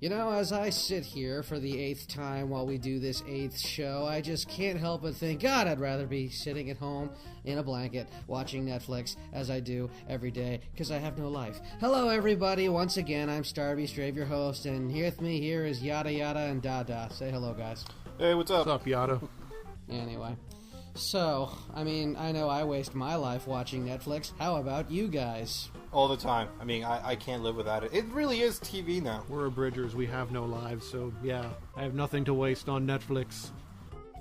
You know, as I sit here for the 8th time while we do this 8th show, I just can't help but think, God, I'd rather be sitting at home in a blanket watching Netflix as I do every day, because I have no life. Hello, everybody. Once again, I'm Starbeastrave, your host, and here with me here is Yada Yada and Dada. Say hello, guys. Hey, what's up? What's up, Yada? Anyway. So, I mean, I know I waste my life watching Netflix. How about you guys? All the time. I mean, I can't live without it. It really is TV now. We're abridgers. We have no lives, so yeah, I have nothing to waste on Netflix.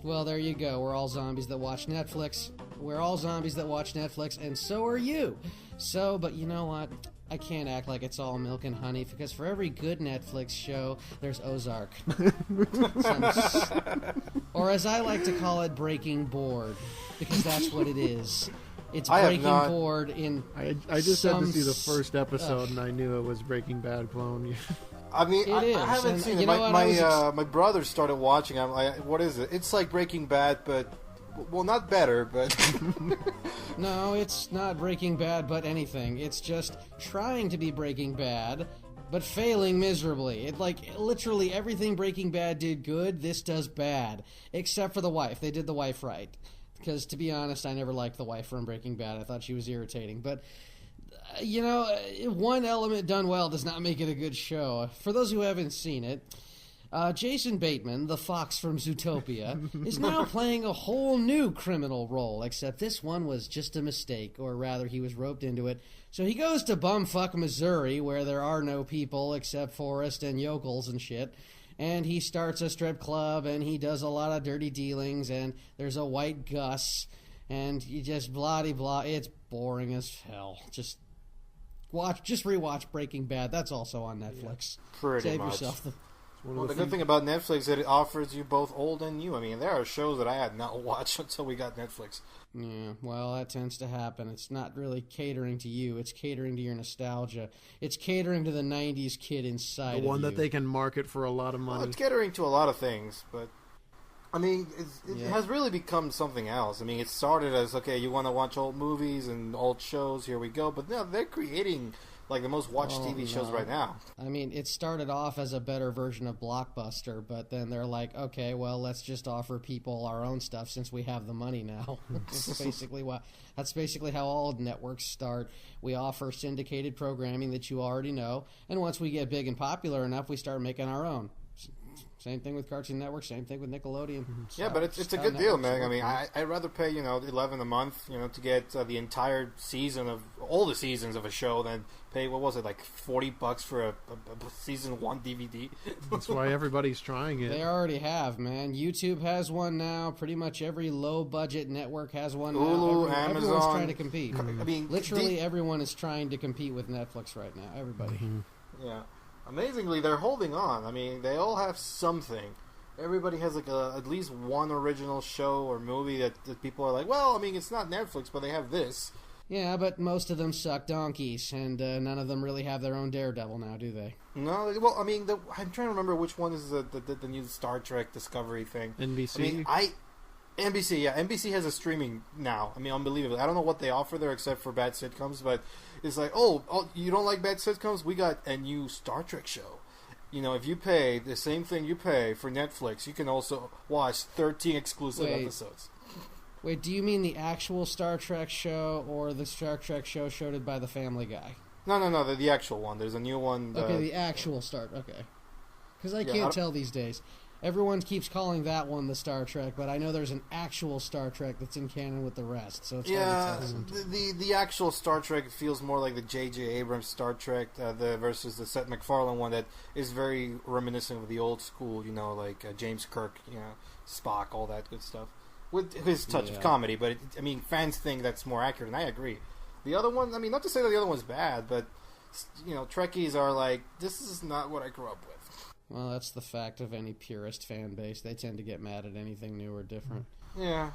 Well, there you go. We're all zombies that watch Netflix. We're all zombies that watch Netflix, and so are you. So, but you know what? I can't act like it's all milk and honey, because for every good Netflix show, there's Ozark. Or as I like to call it, Breaking Board, because that's what it is. It's Breaking Board in I just had to see the first episode, and I knew it was Breaking Bad clone. I mean, I haven't and seen it. My brother started watching. I'm like, what is it? It's like Breaking Bad, but... Well, not better, but... No, it's not Breaking Bad, but anything. It's just trying to be Breaking Bad, but failing miserably. It, like, literally everything Breaking Bad did good, this does bad. Except for the wife. They did the wife right. Because, to be honest, I never liked the wife from Breaking Bad. I thought she was irritating. But, you know, one element done well does not make it a good show. For those who haven't seen it... Jason Bateman, the fox from Zootopia, is now playing a whole new criminal role, except this one was just a mistake, or rather he was roped into it. So he goes to bumfuck Missouri, where there are no people except Forrest and yokels and shit, and he starts a strip club, and he does a lot of dirty dealings, and there's a white Gus, and you just blah-de-blah. It's boring as hell. Just rewatch Breaking Bad. That's also on Netflix. Yeah, pretty Save much. yourself the... Well, the good thing about Netflix is that it offers you both old and new. I mean, there are shows that I had not watched until we got Netflix. Yeah, well, that tends to happen. It's not really catering to you. It's catering to your nostalgia. It's catering to the 90s kid inside The one of you. that they can market for a lot of money. Well, it's catering to a lot of things, but... I mean, it has really become something else. I mean, it started as, okay, you want to watch old movies and old shows, here we go. But now they're creating... like the most watched TV shows right now. I mean, it started off as a better version of Blockbuster, but then they're like, okay, well, let's just offer people our own stuff since we have the money now. That's basically how all networks start. We offer syndicated programming that you already know, and once we get big and popular enough, we start making our own. Same thing with Cartoon Network, same thing with Nickelodeon. Yeah, but it's a good deal, man. I mean, I'd rather pay, $11 a month, to get the entire season of, all the seasons of a show than pay, what was it, like $40 for a season 1 DVD? That's why everybody's trying it. They already have, man. YouTube has one now. Pretty much every low-budget network has one Hulu, now. Amazon. Everyone's trying to compete. I mean, literally everyone is trying to compete with Netflix right now. Everybody. Yeah. Amazingly, they're holding on. I mean, they all have something. Everybody has like at least one original show or movie that people are like, well, I mean, it's not Netflix, but they have this. Yeah, but most of them suck donkeys, and none of them really have their own Daredevil now, do they? No, well, I mean, I'm trying to remember which one is the new Star Trek Discovery thing. NBC? I mean, NBC, yeah. NBC has a streaming now. I mean, unbelievable. I don't know what they offer there except for bad sitcoms, but it's like, oh, you don't like bad sitcoms? We got a new Star Trek show. If you pay the same thing you pay for Netflix, you can also watch 13 exclusive episodes. Wait, do you mean the actual Star Trek show or the Star Trek show showed by the Family Guy? No, the actual one. There's a new one. Okay, the actual okay. Because I can't tell these days. Everyone keeps calling that one the Star Trek, but I know there's an actual Star Trek that's in canon with the rest, so it's hard to tell. The actual Star Trek feels more like the J.J. Abrams Star Trek versus the Seth MacFarlane one that is very reminiscent of the old school, like James Kirk, Spock, all that good stuff. With his touch of comedy, but fans think that's more accurate, and I agree. The other one, not to say that the other one's bad, but, Trekkies are like, this is not what I grew up with. Well, that's the fact of any purist fan base. They tend to get mad at anything new or different. Yeah,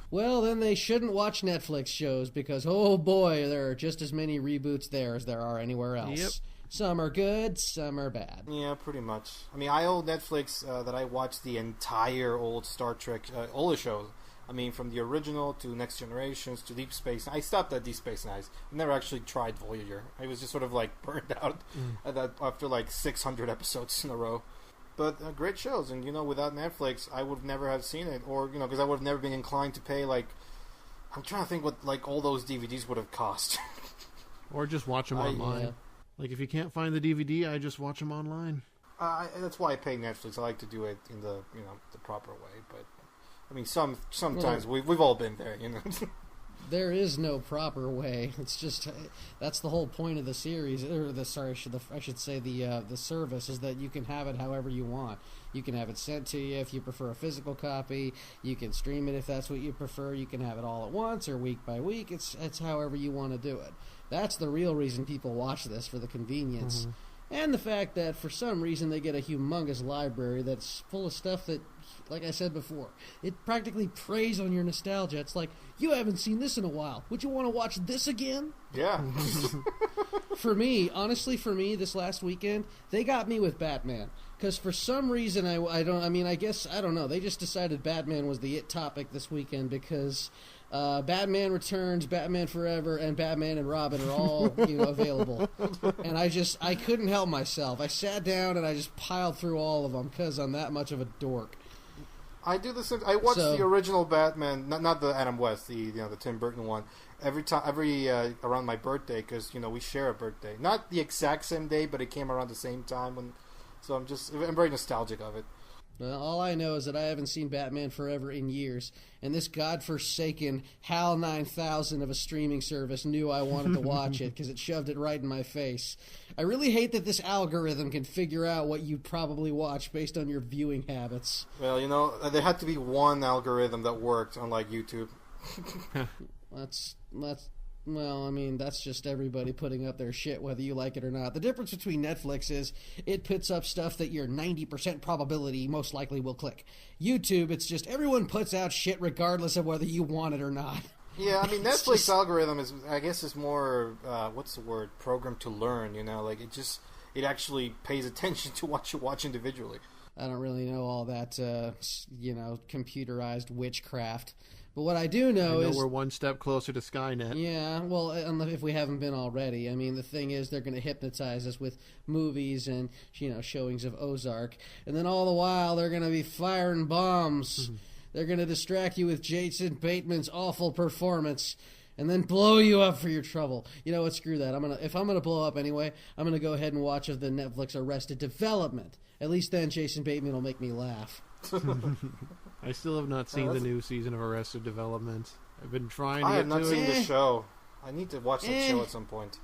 Well, then they shouldn't watch Netflix shows because, oh boy, there are just as many reboots there as there are anywhere else. Yep. Some are good, some are bad. Yeah, pretty much. I owe Netflix that I watched the entire old Star Trek, all the shows. I mean, from the original to Next Generations to Deep Space. I stopped at Deep Space Nine. I never actually tried Voyager. I was just sort of like burned out after like 600 episodes in a row. But great shows, and without Netflix, I would never have seen it, or because I would have never been inclined to pay like. I'm trying to think what like all those DVDs would have cost. Or just watch them online. Yeah. Like if you can't find the DVD, I just watch them online. That's why I pay Netflix. I like to do it in the the proper way. But I mean, sometimes we've all been there. There is no proper way. It's just that's the whole point of the series, or I should say the service is that you can have it however you want. You can have it sent to you if you prefer a physical copy. You can stream it if that's what you prefer. You can have it all at once or week by week. It's however you want to do it. That's the real reason people watch this, for the convenience. Mm-hmm. And the fact that for some reason they get a humongous library that's full of stuff that, like I said before, it practically preys on your nostalgia. It's like, you haven't seen this in a while. Would you want to watch this again? Yeah. Honestly, this last weekend, they got me with Batman. Because for some reason, I don't know. They just decided Batman was the it topic this weekend because Batman Returns, Batman Forever, and Batman and Robin are all available. And I couldn't help myself. I sat down and I just piled through all of them because I'm that much of a dork. I do the same. I watched the original Batman, not the Adam West, the Tim Burton one, every around my birthday, because we share a birthday, not the exact same day, but it came around the same time. So I'm very nostalgic of it. Well, all I know is that I haven't seen Batman Forever in years, and this godforsaken HAL 9000 of a streaming service knew I wanted to watch it because it shoved it right in my face. I really hate that this algorithm can figure out what you probably watch based on your viewing habits. Well, there had to be one algorithm that worked, unlike YouTube. That's just everybody putting up their shit, whether you like it or not. The difference between Netflix is it puts up stuff that your 90% probability most likely will click. YouTube, it's just everyone puts out shit regardless of whether you want it or not. Yeah, I mean, Netflix algorithm is more, what's the word, programmed to learn, like it actually pays attention to what you watch individually. I don't really know all that, computerized witchcraft. But what I do know is we're one step closer to Skynet. Yeah, well, if we haven't been already. I mean, the thing is, they're going to hypnotize us with movies and showings of Ozark, and then all the while they're going to be firing bombs. Mm-hmm. They're going to distract you with Jason Bateman's awful performance, and then blow you up for your trouble. You know what? Screw that. If I'm gonna blow up anyway, I'm gonna go ahead and watch the Netflix Arrested Development. At least then Jason Bateman will make me laugh. I still have not seen the new season of Arrested Development. I've been trying to I get have not to seen it. the show. I need to watch that show at some point.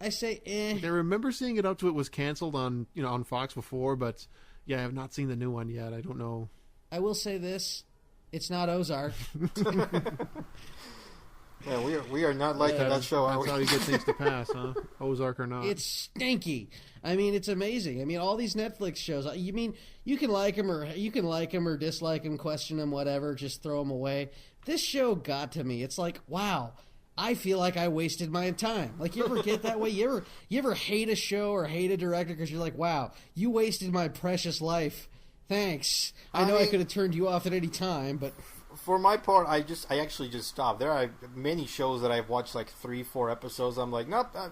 I say, I remember seeing it up to it was canceled on on Fox before, but yeah, I have not seen the new one yet. I don't know. I will say this: it's not Ozark. Yeah, we are not liking that show. That's how you get things to pass, huh? Ozark or not. It's stinky. I mean, it's amazing. I mean, all these Netflix shows. You mean you can like them or dislike them, question them, whatever. Just throw them away. This show got to me. It's like, wow, I feel like I wasted my time. Like, you ever get that way? You ever hate a show or hate a director because you're like, wow, you wasted my precious life. Thanks. I know I could have turned you off at any time, but. For my part, I actually just stopped. There are many shows that I've watched like 3-4 episodes. I'm like, nope. I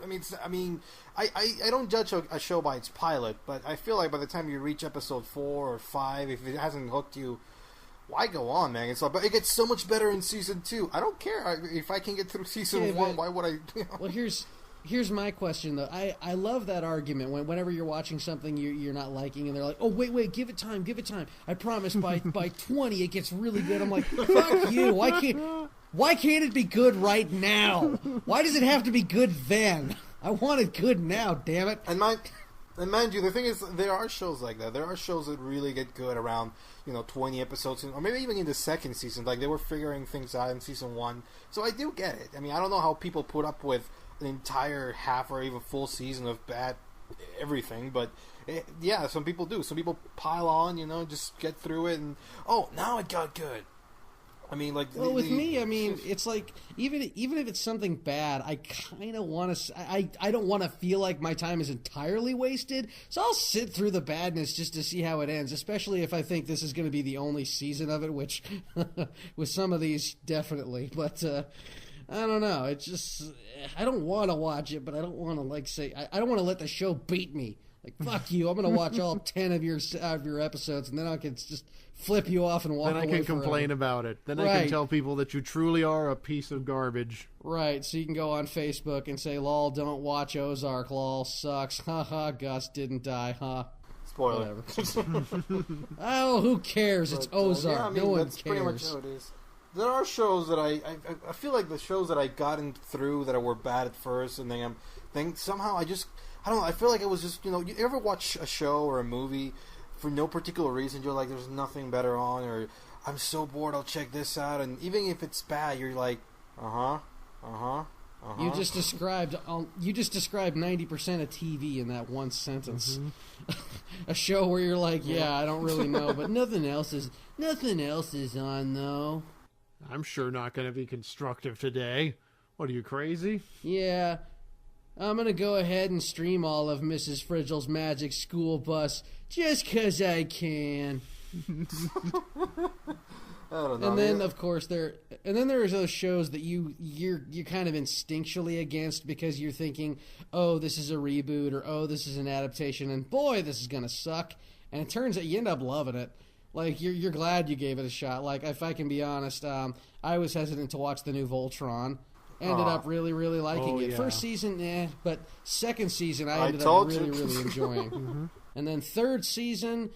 don't judge a show by its pilot, but I feel like by the time you reach episode 4 or 5, if it hasn't hooked you, why go on, man? It's like, but it gets so much better in season 2. I don't care if I can get through season 1. Why would I? Well, here's my question though. I love that argument whenever you're watching something you're not liking and they're like, oh wait, give it time. I promise by 20 it gets really good. I'm like, fuck you. Why can't it be good right now? Why does it have to be good then? I want it good now, damn it. And mind you, the thing is, there are shows like that. There are shows that really get good around 20 episodes, or maybe even in the second season. Like they were figuring things out in season 1. So I do get it. I mean, I don't know how people put up with an entire half or even full season of bad everything, but yeah, some people do. Some people pile on, just get through it, and now it got good. I mean, like... Well, with me, I mean, it's like, even if it's something bad, I kind of want to... I don't want to feel like my time is entirely wasted, so I'll sit through the badness just to see how it ends, especially if I think this is going to be the only season of it, which, with some of these, definitely. But, I don't know. It's just... I don't want to watch it, but I don't want to, like, say... I don't want to let the show beat me. Like, fuck you, I'm going to watch all 10 of your episodes, and then I can just flip you off and walk away. Then I can complain about it. Then I can tell people that you truly are a piece of garbage. Right, so you can go on Facebook and say, lol, don't watch Ozark, lol, sucks. Haha, Gus didn't die, huh? Spoiler. Whatever. Oh, who cares? It's Ozark. Yeah, I mean, no one that's cares. Pretty much how it is. There are shows that I feel like the shows that I gotten through that were bad at first, and then somehow I don't know, I feel like it was just, you ever watch a show or a movie for no particular reason, you're like, there's nothing better on, or I'm so bored, I'll check this out, and even if it's bad, you're like, You just described 90% of TV in that one sentence. Mm-hmm. A show where you're like, yeah, I don't really know, but nothing else is on though. I'm sure not going to be constructive today. What are you, crazy? Yeah. I'm going to go ahead and stream all of Mrs. Frizzle's Magic School Bus just 'cause I can. I don't know. And then, of course, there's those shows that you're kind of instinctually against because you're thinking, oh, this is a reboot, or oh, this is an adaptation, and boy, this is going to suck. And it turns out you end up loving it. Like, you're glad you gave it a shot. Like, if I can be honest, I was hesitant to watch the new Voltron. Ended up really, really liking it. Yeah. First season, but second season I ended up really, really enjoying. Mm-hmm. And then third season,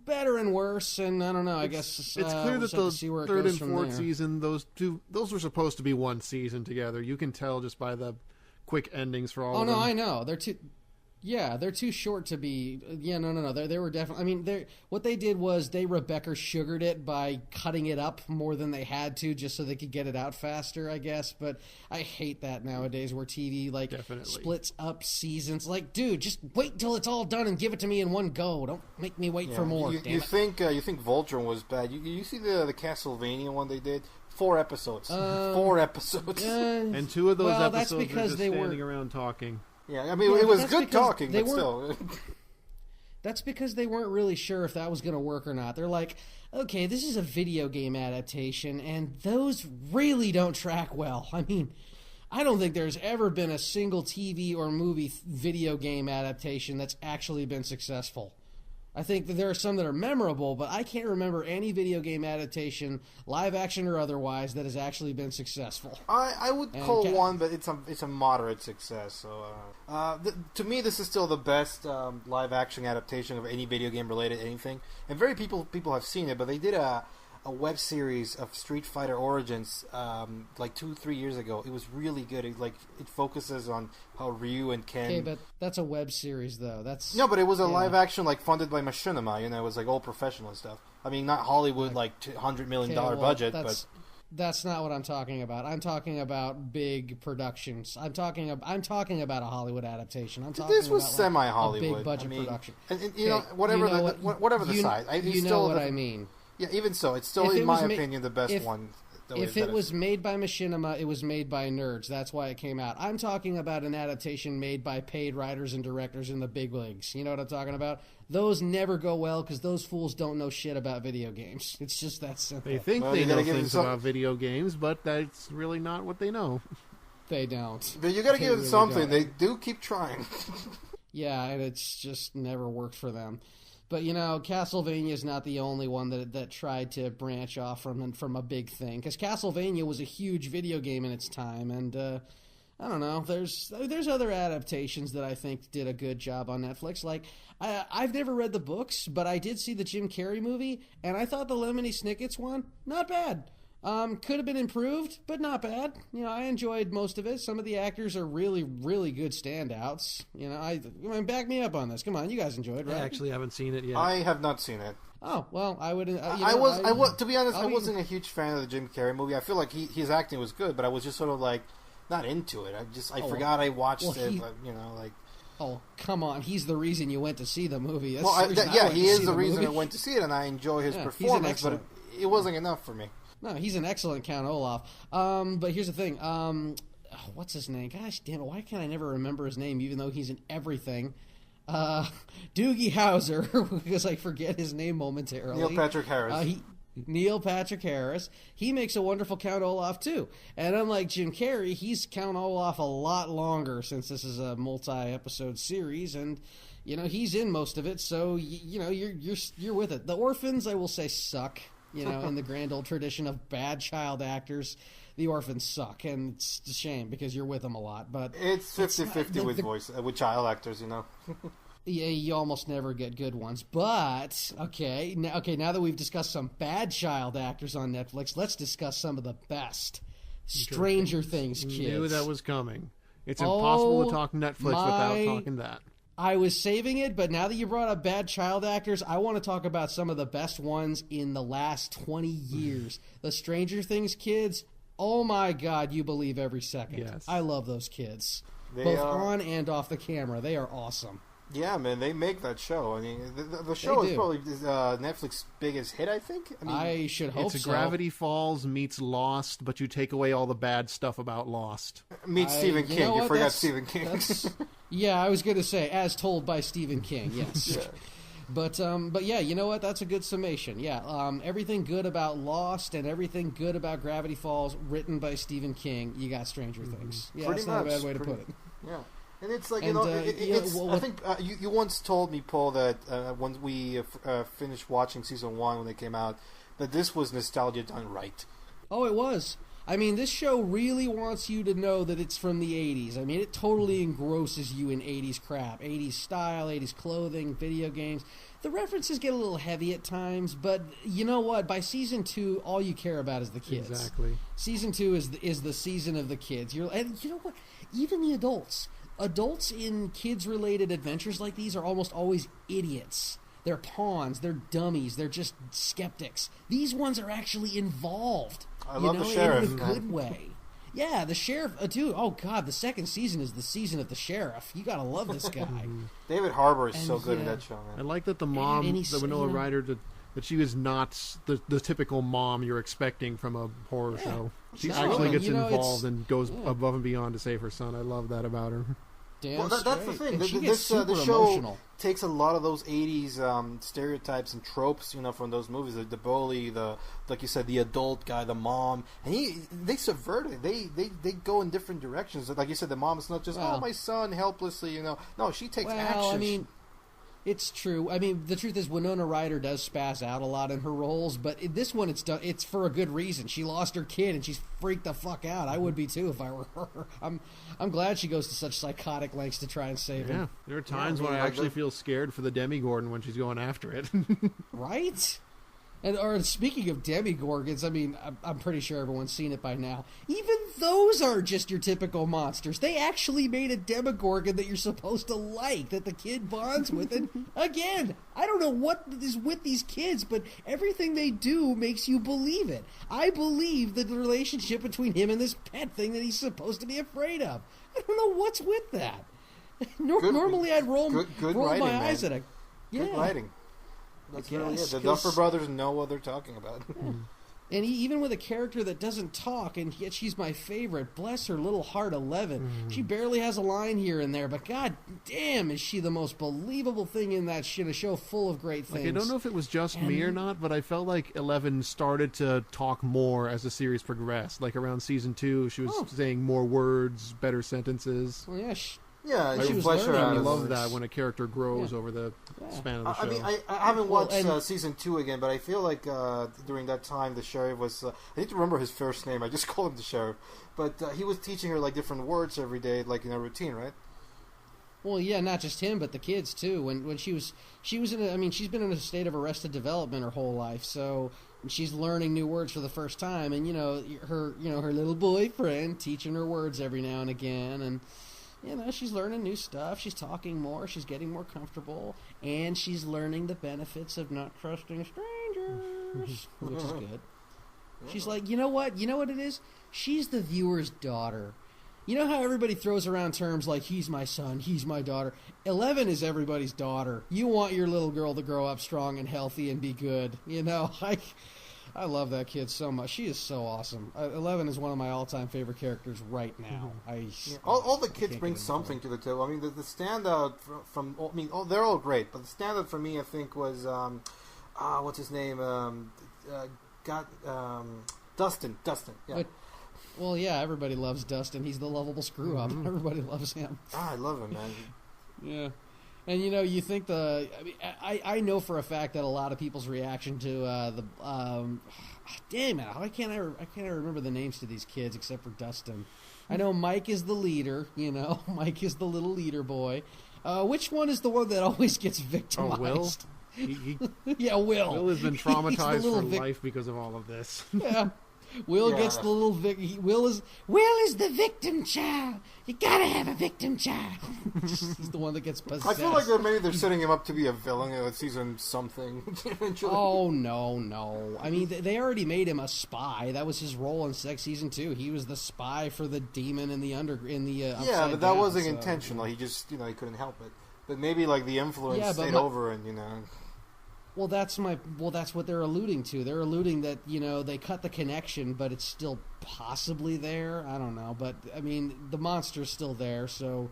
better and worse, and I don't know, I guess it's clear that the third and fourth season, those were supposed to be one season together. You can tell just by the quick endings for all of them. Oh, no, I know. They're too short to be... Yeah, no. They were definitely... I mean, what they did was they Rebecca sugared it by cutting it up more than they had to just so they could get it out faster, I guess. But I hate that nowadays where TV, splits up seasons. Like, dude, just wait until it's all done and give it to me in one go. Don't make me wait for more. You think Voltron was bad. You see the Castlevania one they did? 4 episodes. 4 episodes. And 2 of those episodes were just standing around talking. Yeah, I mean, it was good talking, but still. That's because they weren't really sure if that was going to work or not. They're like, okay, this is a video game adaptation, and those really don't track well. I mean, I don't think there's ever been a single TV or movie video game adaptation that's actually been successful. I think that there are some that are memorable, but I can't remember any video game adaptation, live action or otherwise, that has actually been successful. I would call one, but it's a moderate success. So to me, this is still the best live action adaptation of any video game related anything. And very people have seen it, but they did a web series of Street Fighter Origins like 2-3 years ago. It was really good. It focuses on how Ryu and Ken... Okay, but that's a web series, though. No, but it was a live action, funded by Machinima. It was all professional stuff. I mean, not Hollywood, $200 million budget, but... That's not what I'm talking about. I'm talking about big productions. I'm talking about a Hollywood adaptation. This was semi-Hollywood. A big budget production. And whatever the size. You know what I mean. Yeah, even so, it's still, in my opinion, the best one. If it was made by Machinima, it was made by nerds. That's why it came out. I'm talking about an adaptation made by paid writers and directors in the big leagues. You know what I'm talking about? Those never go well because those fools don't know shit about video games. It's just that simple. They think they know things about video games, but that's really not what they know. They don't. But you got to give them something. They do keep trying. Yeah, and it's just never worked for them. But, Castlevania is not the only one that tried to branch off from a big thing. Because Castlevania was a huge video game in its time. And, I don't know, there's other adaptations that I think did a good job on Netflix. Like, I've never read the books, but I did see the Jim Carrey movie. And I thought the Lemony Snicket's one, not bad. Could have been improved, but not bad. I enjoyed most of it. Some of the actors are really, really good standouts. Back me up on this. Come on, you guys enjoyed, right? I actually haven't seen it yet. I have not seen it. Oh, well, I would. To be honest, I wasn't a huge fan of the Jim Carrey movie. I feel like his acting was good, but I was just sort of not into it. I forgot I watched it. Oh, come on! He's the reason you went to see the movie. He is the reason I went to see it, and I enjoy his performance. But it wasn't enough for me. No, he's an excellent Count Olaf. But here's the thing. What's his name? Gosh damn it, why can't I never remember his name, even though he's in everything? Doogie Howser, because I forget his name momentarily. Neil Patrick Harris. Neil Patrick Harris. He makes a wonderful Count Olaf, too. And unlike Jim Carrey, he's Count Olaf a lot longer, since this is a multi-episode series, and he's in most of it, so you're with it. The orphans, I will say, suck. In the grand old tradition of bad child actors, the orphans suck, and it's a shame because you're with them a lot. But it's 50-50 with child actors, Yeah, you almost never get good ones. But now that we've discussed some bad child actors on Netflix, let's discuss some of the best. Stranger Things kids. Knew that was coming. It's impossible to talk Netflix without talking that. I was saving it, but now that you brought up bad child actors, I want to talk about some of the best ones in the last 20 years. The Stranger Things kids, oh my God, you believe every second. Yes. I love those kids. Both on and off the camera. They are awesome. Yeah, man, they make that show. I mean, the show is probably Netflix's biggest hit, I think. I should hope so. It's Gravity Falls meets Lost, but you take away all the bad stuff about Lost. Meets Stephen King. You forgot Stephen King. Yeah, I was going to say, as told by Stephen King, yes. Yeah. But yeah, you know what? That's a good summation. Yeah, everything good about Lost and everything good about Gravity Falls, written by Stephen King. You got Stranger Things. Yeah, Pretty that's not much. a bad way to put it. Yeah. And it's like, I think you once told me, Paul, that when we finished watching season 1 when it came out, that this was nostalgia done right. Oh, it was. I mean, this show really wants you to know that it's from the 80s. I mean, it totally engrosses you in 80s crap. 80s style, 80s clothing, video games. The references get a little heavy at times, but you know what? By season 2, all you care about is the kids. Exactly. Season 2 is the season of the kids. And you know what? Even the adults. Adults in kids-related adventures like these are almost always idiots. They're pawns. They're dummies. They're just skeptics. These ones are actually involved. I love the sheriff. In a good way. Yeah, the sheriff, dude. Oh God, the second season is the season of the sheriff. You gotta love this guy. David Harbour is so good in that show, man. I like that the mom, the Winona Ryder, that she was not the typical mom you're expecting from a horror show. She actually gets involved and goes above and beyond to save her son. I love that about her. Well, that's the thing. This show emotional. Takes a lot of those 80s stereotypes and tropes, from those movies. The bully, like you said, the adult guy, the mom, and they subvert it. They go in different directions. Like you said, the mom is not just my son helplessly. No, she takes action. I mean, it's true. I mean, the truth is Winona Ryder does spaz out a lot in her roles, but in this one it's for a good reason. She lost her kid and she's freaked the fuck out. I would be too if I were her. I'm glad she goes to such psychotic lengths to try and save him. Yeah, there are times when I actually feel scared for the Demigorgon when she's going after it. Right? Or speaking of Demigorgons, I mean, I'm pretty sure everyone's seen it by now. Even those are just your typical monsters. They actually made a Demigorgon that you're supposed to like, that the kid bonds with. And again, I don't know what is with these kids, but everything they do makes you believe it. I believe the relationship between him and this pet thing that he's supposed to be afraid of. I don't know what's with that. Normally I'd roll writing, my eyes at a... Yeah. Good writing. That's really it. The Duffer Brothers know what they're talking about. And even with a character that doesn't talk, and yet she's my favorite, bless her little heart, 11. She barely has a line here and there, but god damn, is she the most believable thing in that shit, a show full of great things. I don't know if it was just me or not, but I felt like 11 started to talk more as the series progressed. Like around season 2, she was saying more words, better sentences. Well, yeah, she was learning. I love that when a character grows over the span of the show. I mean, I haven't watched season 2 again, but I feel like during that time the sheriff was... I need to remember his first name. I just call him the sheriff. But he was teaching her like different words every day, like in a routine, right? Well, yeah, not just him, but the kids too. When she was in a, I mean, she's been in a state of arrested development her whole life, so she's learning new words for the first time, and her little boyfriend teaching her words every now and again, and she's learning new stuff. She's talking more. She's getting more comfortable, and she's learning the benefits of not trusting strangers, which is good. She's like, you know what it is? She's the viewer's daughter. You know how everybody throws around terms like, he's my son, he's my daughter? 11 is everybody's daughter. You want your little girl to grow up strong and healthy and be good. I love that kid so much. She is so awesome. 11 is one of my all-time favorite characters right now. All the kids bring something to the table. I mean, the standout from they're all great, but the standout for me, I think, was what's his name? Dustin. Yeah. Well, yeah, everybody loves Dustin. He's the lovable screw-up. Everybody loves him. I love him, man. Yeah. And, you think I know for a fact that a lot of people's reaction to damn it, I can't remember the names to these kids except for Dustin. I know Mike is the leader, Mike is the little leader boy. Which one is the one that always gets victimized? Oh, Will? Yeah, Will. Will has been traumatized for life because of all of this. Yeah. Will gets the little Will is the victim child. You gotta have a victim child. He's the one that gets possessed. I feel like maybe they're setting him up to be a villain in season something. Oh no! I mean, they already made him a spy. That was his role in season 2. He was the spy for the demon in the yeah, but that wasn't intentional. He just he couldn't help it. But maybe like the influence stayed over, and Well, that's what they're alluding to. They're alluding that, they cut the connection, but it's still possibly there. I don't know. But, I mean, the monster's still there, so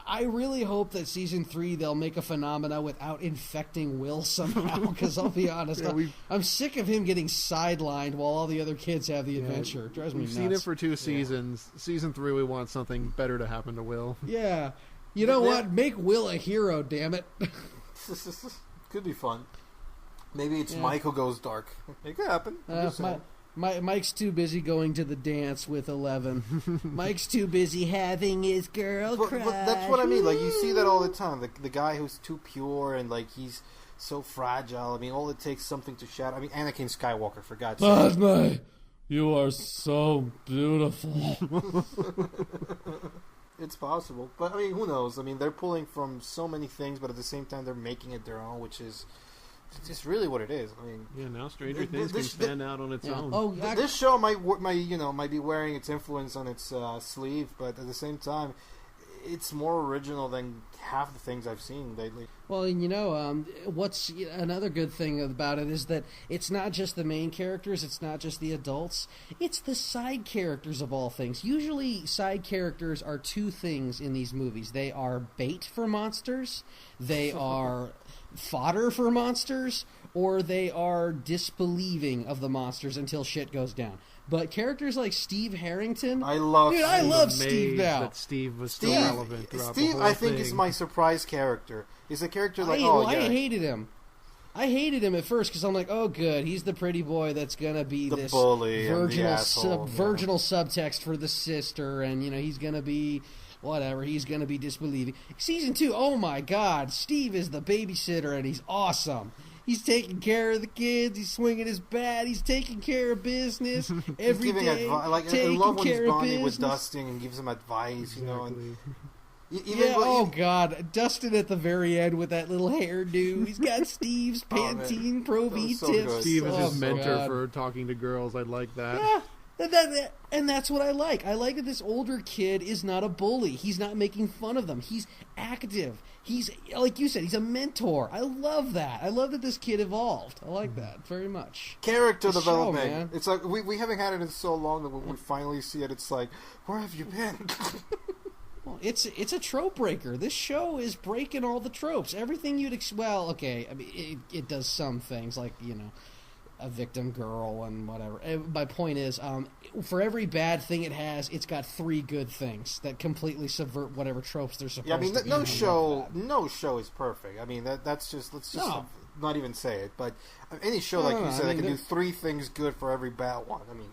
I really hope that season 3 they'll make a phenomena without infecting Will somehow, because I'll be honest, I'm sick of him getting sidelined while all the other kids have the adventure. It drives me nuts. We've seen it for 2 seasons. Yeah. Season 3, we want something better to happen to Will. Yeah. You know what? Make Will a hero, damn it. Could be fun. Maybe it's Mike who goes dark. It could happen. Mike's too busy going to the dance with 11. Mike's too busy having his girl crush. But that's what I mean. Like, you see that all the time. The guy who's too pure and, like, he's so fragile. I mean, all it takes is something to shatter. I mean, Anakin Skywalker, for God's sake. Padme, you are so beautiful. It's possible. But, I mean, who knows? I mean, they're pulling from so many things, but at the same time, they're making it their own, which is just really what it is. I mean, yeah, now Stranger Things can stand out on its own. Oh, this show might be wearing its influence on its sleeve, but at the same time, it's more original than half the things I've seen lately. Well, what's another good thing about it is that it's not just the main characters, it's not just the adults, it's the side characters of all things. Usually, side characters are 2 things in these movies. They are bait for monsters, they are fodder for monsters, or they are disbelieving of the monsters until shit goes down. But characters like Steve Harrington, I love Steve now. That Steve was still relevant throughout Steve, the whole I think, thing. is my surprise character. He's a character like, I hated him. I hated him at first because I'm like, oh, good, he's the pretty boy that's gonna be the this bully virginal subtext for the sister, and he's gonna be whatever. He's gonna be disbelieving. Season 2, oh my God, Steve is the babysitter, and he's awesome. He's taking care of the kids. He's swinging his bat. He's taking care of business every day. I love when he's bonding with Dustin and gives him advice. Exactly. God, Dustin at the very end with that little hairdo. He's got Steve's Pantene Pro V tips. Steve is his mentor for talking to girls. I like that. Yeah. And that's what I like. I like that this older kid is not a bully. He's not making fun of them. He's active. He's, like you said, he's a mentor. I love that. I love that this kid evolved. I like that very much. Character development. Man. It's like we haven't had it in so long that when we finally see it, it's like, where have you been? Well, it's a trope breaker. This show is breaking all the tropes. Everything you'd I mean, it does some things like, a victim girl and whatever. My point is, for every bad thing it has, it's got 3 good things that completely subvert whatever tropes they're supposed to be. Yeah, I mean, no show is perfect. I mean, let's just not even say it. But any show, like you said, that can do 3 things good for every bad one. I mean,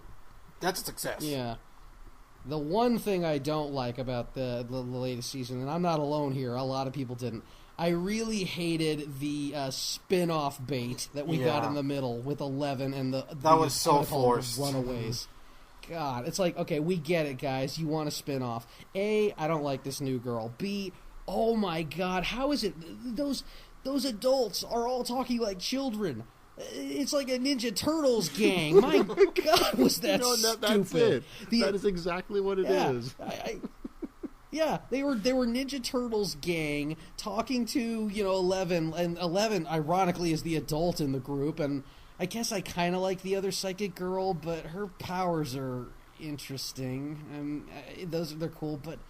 that's a success. Yeah. The one thing I don't like about the latest season, and I'm not alone here, a lot of people didn't, I really hated the spin-off bait that we got in the middle with 11 and that was so forced. Runaways. God, it's like, okay, we get it, guys. You want a spin-off. A, I don't like this new girl. B, oh my God, how is it? Those adults are all talking like children. It's like a Ninja Turtles gang. My God, was that stupid? That's it. That is exactly what it is. Yeah, they were Ninja Turtles gang talking to 11, and 11 ironically is the adult in the group, and I guess I kind of like the other psychic girl, but her powers are interesting. They're cool, but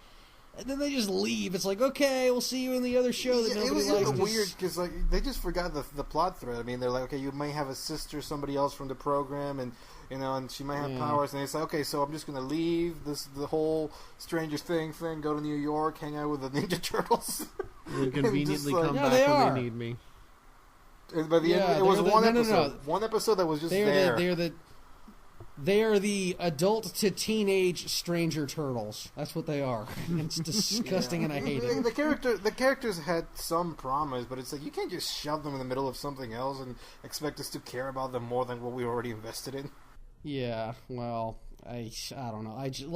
then they just leave. It's like, okay, we'll see you in the other show that nobody likes. It was weird because like they just forgot the plot thread. I mean, they're like, okay, you may have a sister, somebody else from the program, and and she might have powers. And it's like, okay, so I'm just gonna leave the whole Stranger Thing, go to New York, hang out with the Ninja Turtles, and conveniently come back when they need me. And by the end, it was one episode. One episode that was just there. They are the adult to teenage Stranger Turtles. That's what they are. It's disgusting, and I hate it. The characters had some promise, but it's like you can't just shove them in the middle of something else and expect us to care about them more than what we already invested in. Yeah, well, I don't know. I just,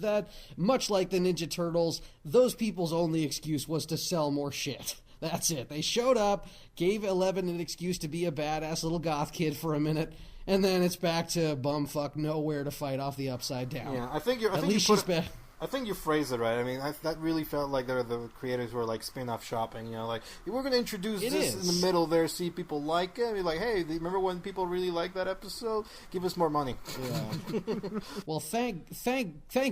that much like the Ninja Turtles, those people's only excuse was to sell more shit. That's it. They showed up, gave Eleven an excuse to be a badass little goth kid for a minute. And then it's back to bumfuck nowhere to fight off the Upside Down. Yeah, I think you phrased it right. I mean, that really felt like the creators were like spin-off shopping. Like we're going to introduce this in the middle there, see people like it. And be like, hey, remember when people really liked that episode? Give us more money. Yeah. Well, thank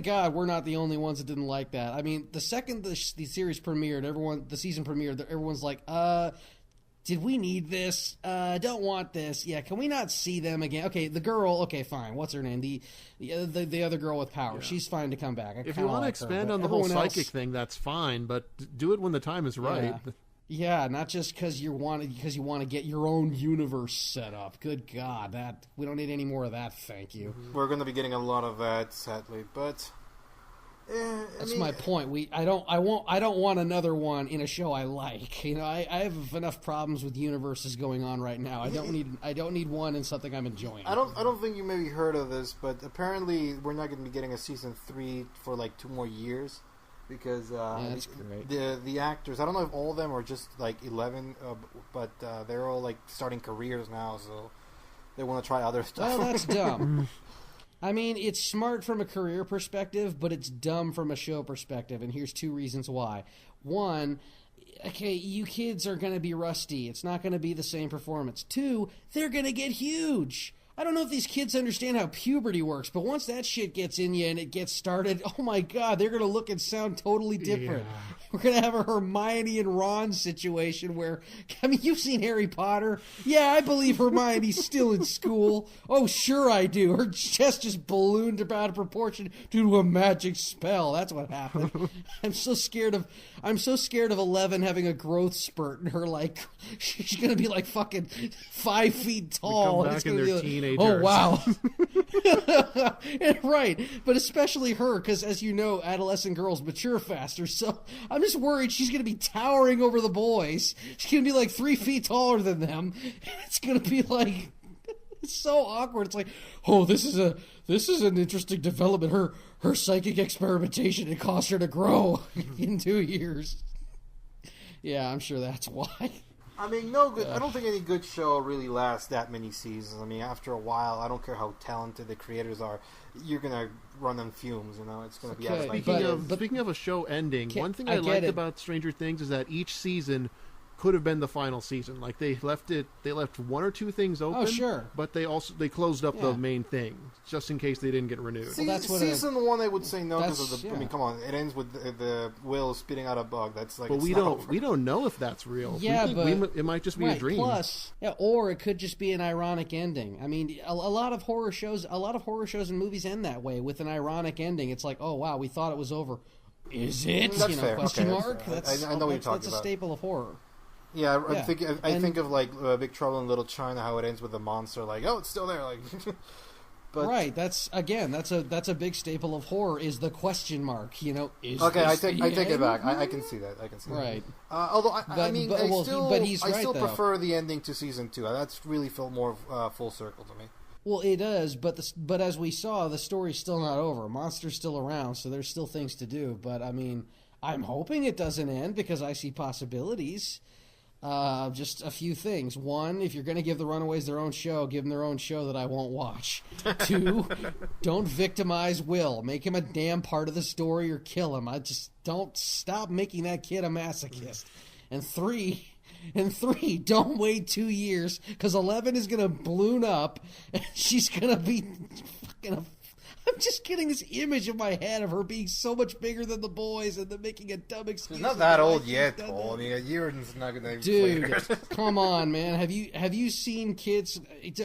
God we're not the only ones that didn't like that. I mean, the second the series premiered, the season premiered, everyone's like, did we need this? Don't want this. Yeah, can we not see them again? Okay, the girl. Okay, fine. What's her name? The other girl with power. Yeah. She's fine to come back. If you want to expand on the whole psychic thing, that's fine. But do it when the time is right. Yeah, not just because you want to get your own universe set up. Good God, we don't need any more of that. Thank you. We're going to be getting a lot of that, sadly, but. That's my point. I don't want another one in a show I like. I have enough problems with universes going on right now. I don't need one in something I'm enjoying. I don't think you maybe heard of this, but apparently we're not going to be getting a season 3 for like 2 more years because that's great. The actors, I don't know if all of them are just like 11, but they're all like starting careers now, so they want to try other stuff. Oh, that's dumb. I mean, it's smart from a career perspective, but it's dumb from a show perspective, and here's 2 reasons why. One, okay, you kids are going to be rusty. It's not going to be the same performance. 2, they're going to get huge. I don't know if these kids understand how puberty works, but once that shit gets in you and it gets started, oh my God, they're going to look and sound totally different. Yeah. We're going to have a Hermione and Ron situation where, I mean, you've seen Harry Potter. Yeah, I believe Hermione's still in school. Oh, sure I do. Her chest just ballooned out of proportion due to a magic spell. That's what happened. I'm so scared of 11 having a growth spurt and her she's going to be like fucking 5 feet tall. Come back in their teenagers. Oh, wow. Right. But especially her, because as you know, adolescent girls mature faster. So I'm just worried she's going to be towering over the boys. She's going to be like 3 feet taller than them. It's going to be like, it's so awkward. It's like, oh, this is an interesting development. Her psychic experimentation, it caused her to grow in 2 years. Yeah, I'm sure that's why. I mean, no good. I don't think any good show really lasts that many seasons. I mean, after a while, I don't care how talented the creators are, you're gonna run on fumes. It's gonna be out of Speaking of a show ending, one thing I liked about Stranger Things is that each season could have been the final season. Like they left 1 or 2 things open. Oh, sure. But they closed up the main thing just in case they didn't get renewed. That's what season 1 I would say no because of the. I mean, come on, it ends with the Will spitting out a bug. That's like. But we don't know if that's real. Yeah, it might just be a dream. Plus, or it could just be an ironic ending. I mean, a lot of horror shows and movies end that way with an ironic ending. It's like, oh wow, we thought it was over. Is it? That's fair. Question okay, mark. I know what you're talking about. That's a staple of horror. Yeah, I think of like Big Trouble in Little China, how it ends with the monster, like, oh, it's still there, like. But, right. That's a big staple of horror is the question mark. Is okay? I take it back. I can see that. Right. Although I still though. prefer the ending to season 2. That's really felt more full circle to me. Well, it does, but as we saw, the story's still not over. Monster's still around, so there's still things to do. But I mean, I'm hoping it doesn't end because I see possibilities. Just a few things. 1, if you're going to give the Runaways their own show, give them their own show that I won't watch. 2, don't victimize Will. Make him a damn part of the story or kill him. I just don't stop making that kid a masochist. And 3, And 3, don't wait 2 years, because 11 is going to balloon up, and she's going to be fucking... I'm just getting this image in my head of her being so much bigger than the boys and then making a dumb excuse. She's not that old yet, Paul. I mean, a year is not going to... Dude, come on, man. Have you seen kids...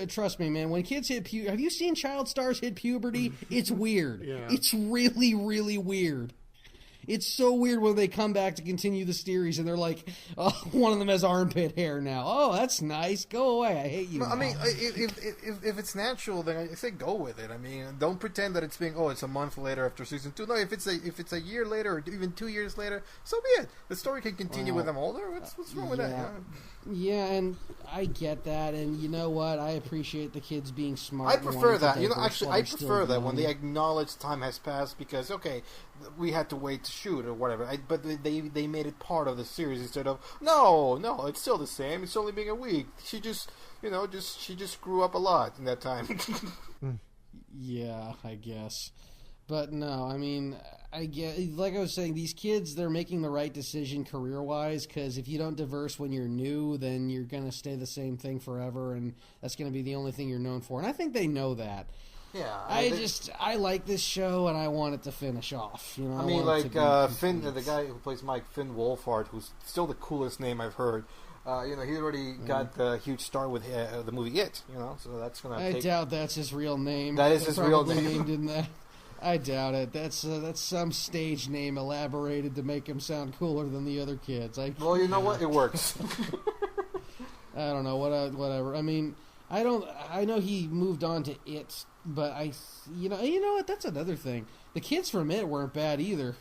Trust me, man. When kids hit puberty... Have you seen child stars hit puberty? It's weird. Yeah. It's really, really weird. It's so weird when they come back to continue the series and they're like, oh, one of them has armpit hair now. Oh, that's nice. Go away. I hate you. I mean, if it's natural, then I say go with it. I mean, don't pretend that it's it's a month later after season 2. No, if it's a year later or even 2 years later, so be it. The story can continue with them older. What's wrong with that? Yeah, and I get that, and you know what? I appreciate the kids being smart. I prefer that. Actually, I prefer that when they acknowledge time has passed because, okay, we had to wait to shoot or whatever. But they made it part of the series instead of, no, it's still the same. It's only been a week. She just grew up a lot in that time. Yeah, I guess. But no, I mean, I get, like I was saying, these kids, they're making the right decision career-wise, because if you don't diverse when you're new, then you're going to stay the same thing forever, and that's going to be the only thing you're known for. And I think they know that. Yeah. I like this show, and I want it to finish off. You know, I mean, like, Finn, the guy who plays Mike, Finn Wolfhard, who's still the coolest name I've heard. He already got the huge start with the movie It, so that's going to I doubt that's his real name. That is his real name. Named in that. I doubt it. That's some stage name elaborated to make him sound cooler than the other kids. Well, you know what? It works. I don't know. Whatever. I mean, I know he moved on to It, but you know what? That's another thing. The kids from It weren't bad either.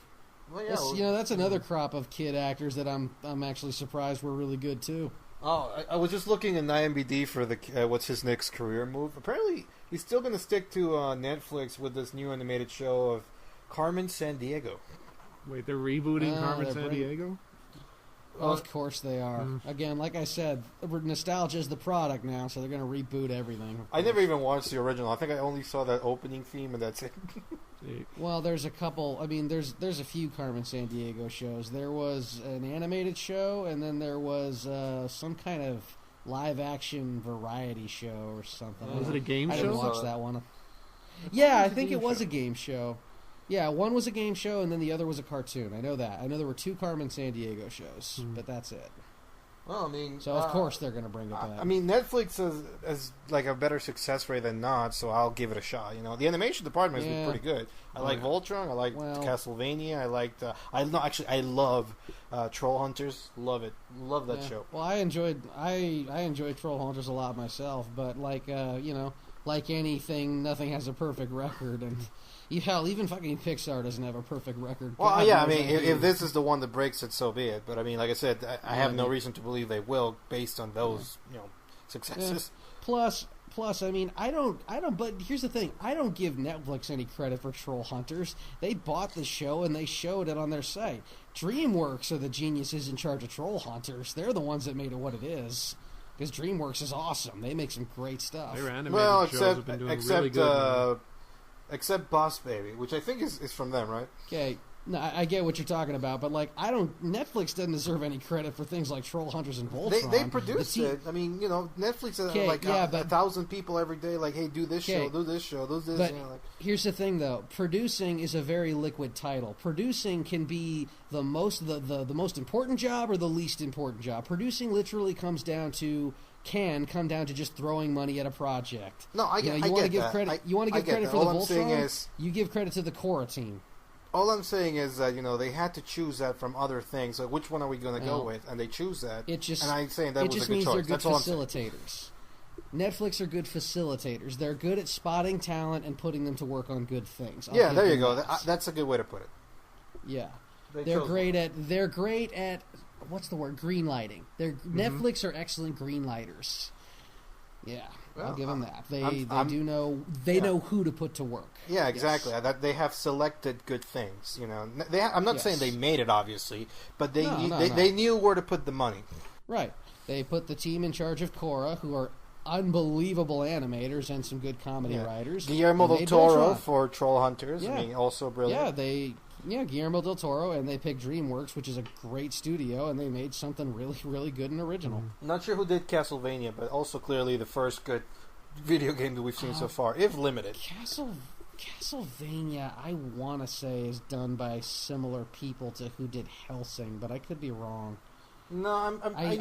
Well, yeah, that's another crop of kid actors that I'm actually surprised were really good too. Oh, I was just looking in IMDb for the what's his next career move. Apparently, he's still going to stick to Netflix with this new animated show of Carmen Sandiego. Wait, they're rebooting Carmen Sandiego? Of course they are. Again, like I said, nostalgia is the product now, so they're going to reboot everything. I never even watched the original. I think I only saw that opening theme, and that's it. Well, there's a couple. I mean, there's a few Carmen Sandiego shows. There was an animated show, and then there was some kind of live-action variety show or something. Was it a game show? I didn't watch that one. Yeah, I think it was a game show. Yeah, one was a game show, and then the other was a cartoon. I know that. I know there were 2 Carmen Sandiego shows, but that's it. Well, I mean... So, of course, they're going to bring it back. I mean, Netflix has like a better success rate than not, so I'll give it a shot. The animation department has been pretty good. I like Voltron. I like Castlevania. I liked... I love Troll Hunters. Love it. Love that show. Well, I enjoyed Troll Hunters a lot myself, but like anything, nothing has a perfect record, and... Hell, even fucking Pixar doesn't have a perfect record. Well, God, yeah, I mean, if this is the one that breaks it, so be it. But I mean, like I said, I have no reason to believe they will, based on those, successes. Yeah. Plus, I mean, I don't. But here's the thing: I don't give Netflix any credit for Troll Hunters. They bought the show and they showed it on their site. DreamWorks are the geniuses in charge of Troll Hunters. They're the ones that made it what it is. Because DreamWorks is awesome. They make some great stuff. Their animated shows have been doing really good. Except Boss Baby, which I think is from them, right? Okay, no, I get what you're talking about, but like, Netflix doesn't deserve any credit for things like Troll Hunters and Voltron. They produced it. I mean, Netflix has 1,000 people every day. Like, hey, do this show, do this show, do this. But here's the thing, though: producing is a very liquid title. Producing can be the most important job or the least important job. Producing literally can come down to just throwing money at a project. No, I get that. Credit, you want to give credit for the Voltron? You give credit to the Korra team. All I'm saying is that they had to choose that from other things. So which one are we going to go with? And they choose that. And I'm saying that was a good choice. They're good facilitators. Netflix are good facilitators. They're good at spotting talent and putting them to work on good things. Yeah, there you go. That's a good way to put it. Yeah, they're great at. What's the word? Green lighting. Netflix are excellent green lighters. Yeah, I'll give them that. They know who to put to work. Yeah, exactly. Yes. That they have selected good things. I'm not saying they made it, obviously, but they knew where to put the money. Right. They put the team in charge of Korra, who are unbelievable animators and some good comedy writers. Guillermo del Toro for Troll Hunters. Yeah. I mean, also brilliant. Guillermo del Toro, and they picked DreamWorks, which is a great studio, and they made something really, really good and original. Not sure who did Castlevania, but also clearly the first good video game that we've seen so far, if limited. Castlevania, I want to say, is done by similar people to who did Hellsing, but I could be wrong. No, I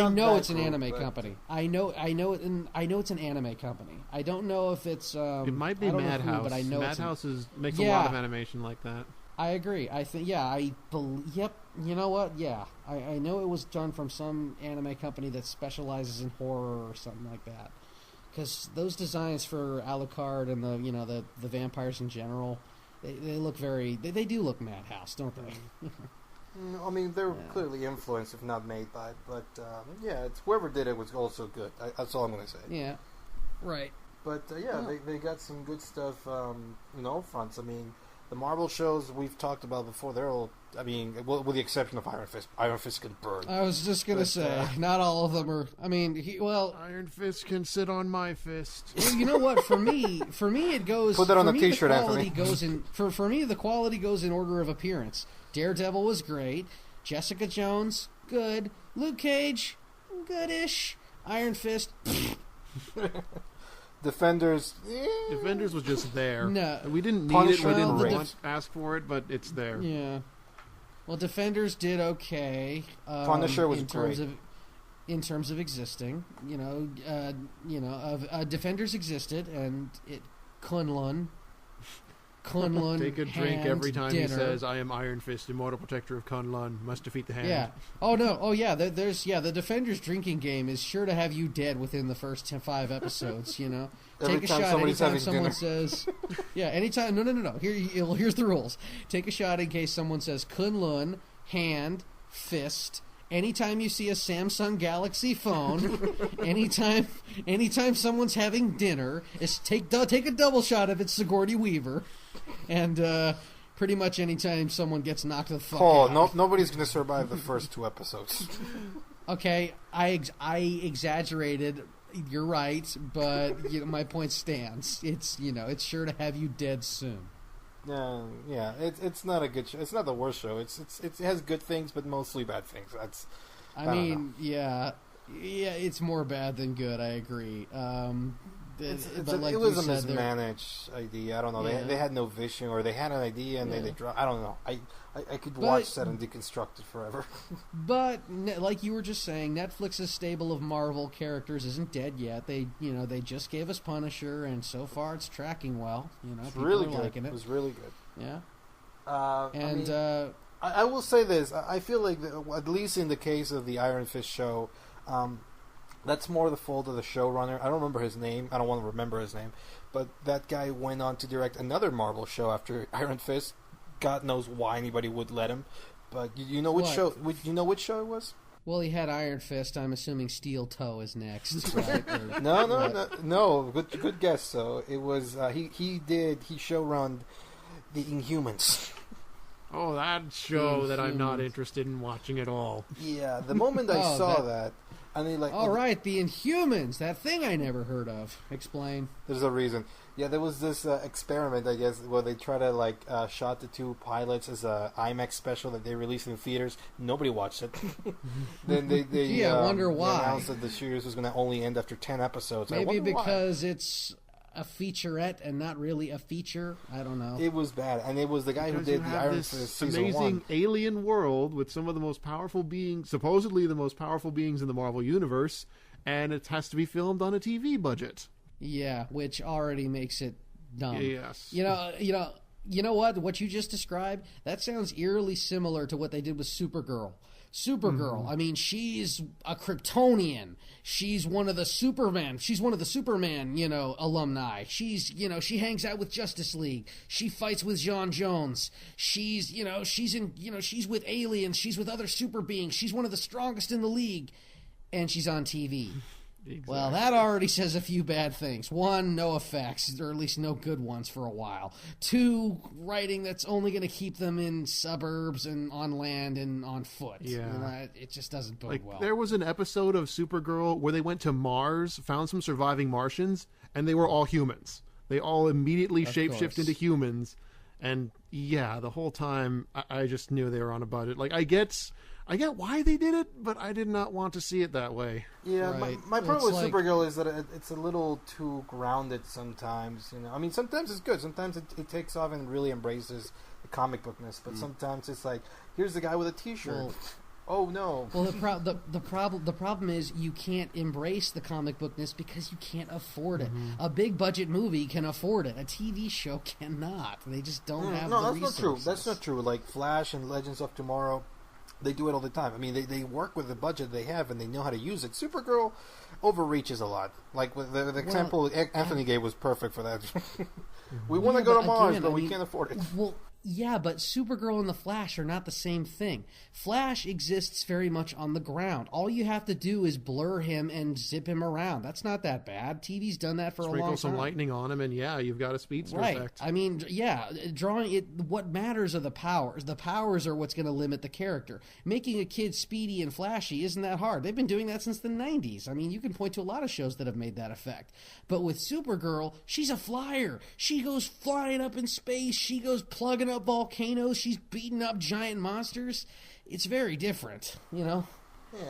know it's an anime company. I know it's an anime company. I don't know if it's. It might be Madhouse. But I know Madhouse makes a lot of animation like that. I agree. I think. Yep. You know what? Yeah. I know it was done from some anime company that specializes in horror or something like that. Because those designs for Alucard and the vampires in general, they look they do look Madhouse, don't they? I mean, they're clearly influenced, if not made by it. But, it's whoever did it was also good. That's all I'm going to say. Yeah, right. But, they got some good stuff on all fronts. I mean, the Marvel shows we've talked about before, they're all, I mean, with the exception of Iron Fist. Iron Fist can burn. I was just going to say, not all of them are, I mean, Iron Fist can sit on my fist. Well, you know what, for me it goes... Put that on a t-shirt, Anthony. For me, the quality goes in order of appearance. Daredevil was great. Jessica Jones, good. Luke Cage, goodish. Iron Fist, Defenders. Defenders was just there. No, we didn't need Punisher, it. We didn't ask for it, but it's there. Yeah. Well, Defenders did okay. Punisher was great. In terms of existing, Defenders existed, and Kunlun. Take a drink every time dinner. He says, "I am Iron Fist, immortal protector of Kunlun, must defeat the Hand." Yeah. Oh no. Oh yeah. The Defenders drinking game is sure to have you dead within the first 5 episodes. Take a shot anytime someone says. Yeah. Anytime. No. Here's the rules. Take a shot in case someone says Kunlun, hand, fist. Anytime you see a Samsung Galaxy phone, anytime someone's having dinner, take a double shot if it's Sigourney Weaver, and pretty much anytime someone gets knocked the fuck out. Nobody's going to survive the first 2 episodes. Okay, I exaggerated. You're right, but my point stands. It's sure to have you dead soon. Yeah. It's not a good show. It's not the worst show. It has good things, but mostly bad things. It's more bad than good. I agree. It was a mismanaged idea. I don't know. They had no vision, or they had an idea and they dropped. I don't know. I could watch that and deconstruct it forever. But like you were just saying, Netflix's stable of Marvel characters isn't dead yet. They just gave us Punisher, and so far it's tracking well. It's really good. Liking it. It was really good. Yeah. I will say this. I feel like, at least in the case of the Iron Fist show, that's more the fault of the showrunner. I don't remember his name. I don't want to remember his name. But that guy went on to direct another Marvel show after Iron Fist. God knows why anybody would let him. But you know which show? You know which show it was? Well, he had Iron Fist. I'm assuming Steel Toe is next. Right? No. Good guess. So it was. He showrunned the Inhumans. Oh, that show that I'm not interested in watching at all. Yeah, the moment I saw that, I mean, like, right, the Inhumans, that thing I never heard of. Explain. There's a reason. Yeah, there was this experiment, I guess, where they try to shot the 2 pilots as a IMAX special that they released in theaters. Nobody watched it. Then they I wonder why. They announced that the series was going to only end after 10 episodes. Maybe because it's a featurette and not really a feature. I don't know. It was bad, and it was the guy who did the Iron Fist season 1. Amazing alien world with some of the most powerful beings, supposedly the most powerful beings in the Marvel universe, and it has to be filmed on a TV budget. Yeah, which already makes it dumb. Yes. You know what? What you just described, that sounds eerily similar to what they did with Supergirl. I mean, she's a Kryptonian. She's one of the Superman. She's one of the Superman, alumni. She's, she hangs out with Justice League. She fights with John Jones. She's with aliens. She's with other super beings. She's one of the strongest in the league. And she's on TV. Exactly. Well, that already says a few bad things. One, no effects, or at least no good ones for a while. Two, writing that's only going to keep them in suburbs and on land and on foot. Yeah. It just doesn't bode well. There was an episode of Supergirl where they went to Mars, found some surviving Martians, and they were all humans. They all immediately shapeshift into humans. And yeah, the whole time I just knew they were on a budget. Like, I get why they did it, but I did not want to see it that way. Yeah, right. my problem with Supergirl is that it's a little too grounded sometimes. I mean, sometimes it's good. Sometimes it takes off and really embraces the comic bookness. But sometimes it's like, here's the guy with a T-shirt. Well, oh no. Well, the problem is you can't embrace the comic bookness because you can't afford it. A big budget movie can afford it. A TV show cannot. They just don't have the resources. Not true. That's not true. Like Flash and Legends of Tomorrow, they do it all the time. I mean, they work with the budget they have and they know how to use it. Supergirl overreaches a lot. Like with the example Anthony gave was perfect for that. We want to go to Mars, but we can't afford it. Well, yeah, but Supergirl and the Flash are not the same thing. Flash exists very much on the ground. All you have to do is blur him and zip him around. That's not that bad. TV's done that for a long time. Sprinkle some lightning on him, and yeah, you've got a speedster effect. I mean, yeah, drawing it. What matters are the powers. The powers are what's going to limit the character. Making a kid speedy and flashy isn't that hard. They've been doing that since the 90s. I mean, you can point to a lot of shows that have made that effect. But with Supergirl, she's a flyer. She goes flying up in space. She goes plugging up volcanoes. She's beating up giant monsters. It's very different, Yeah,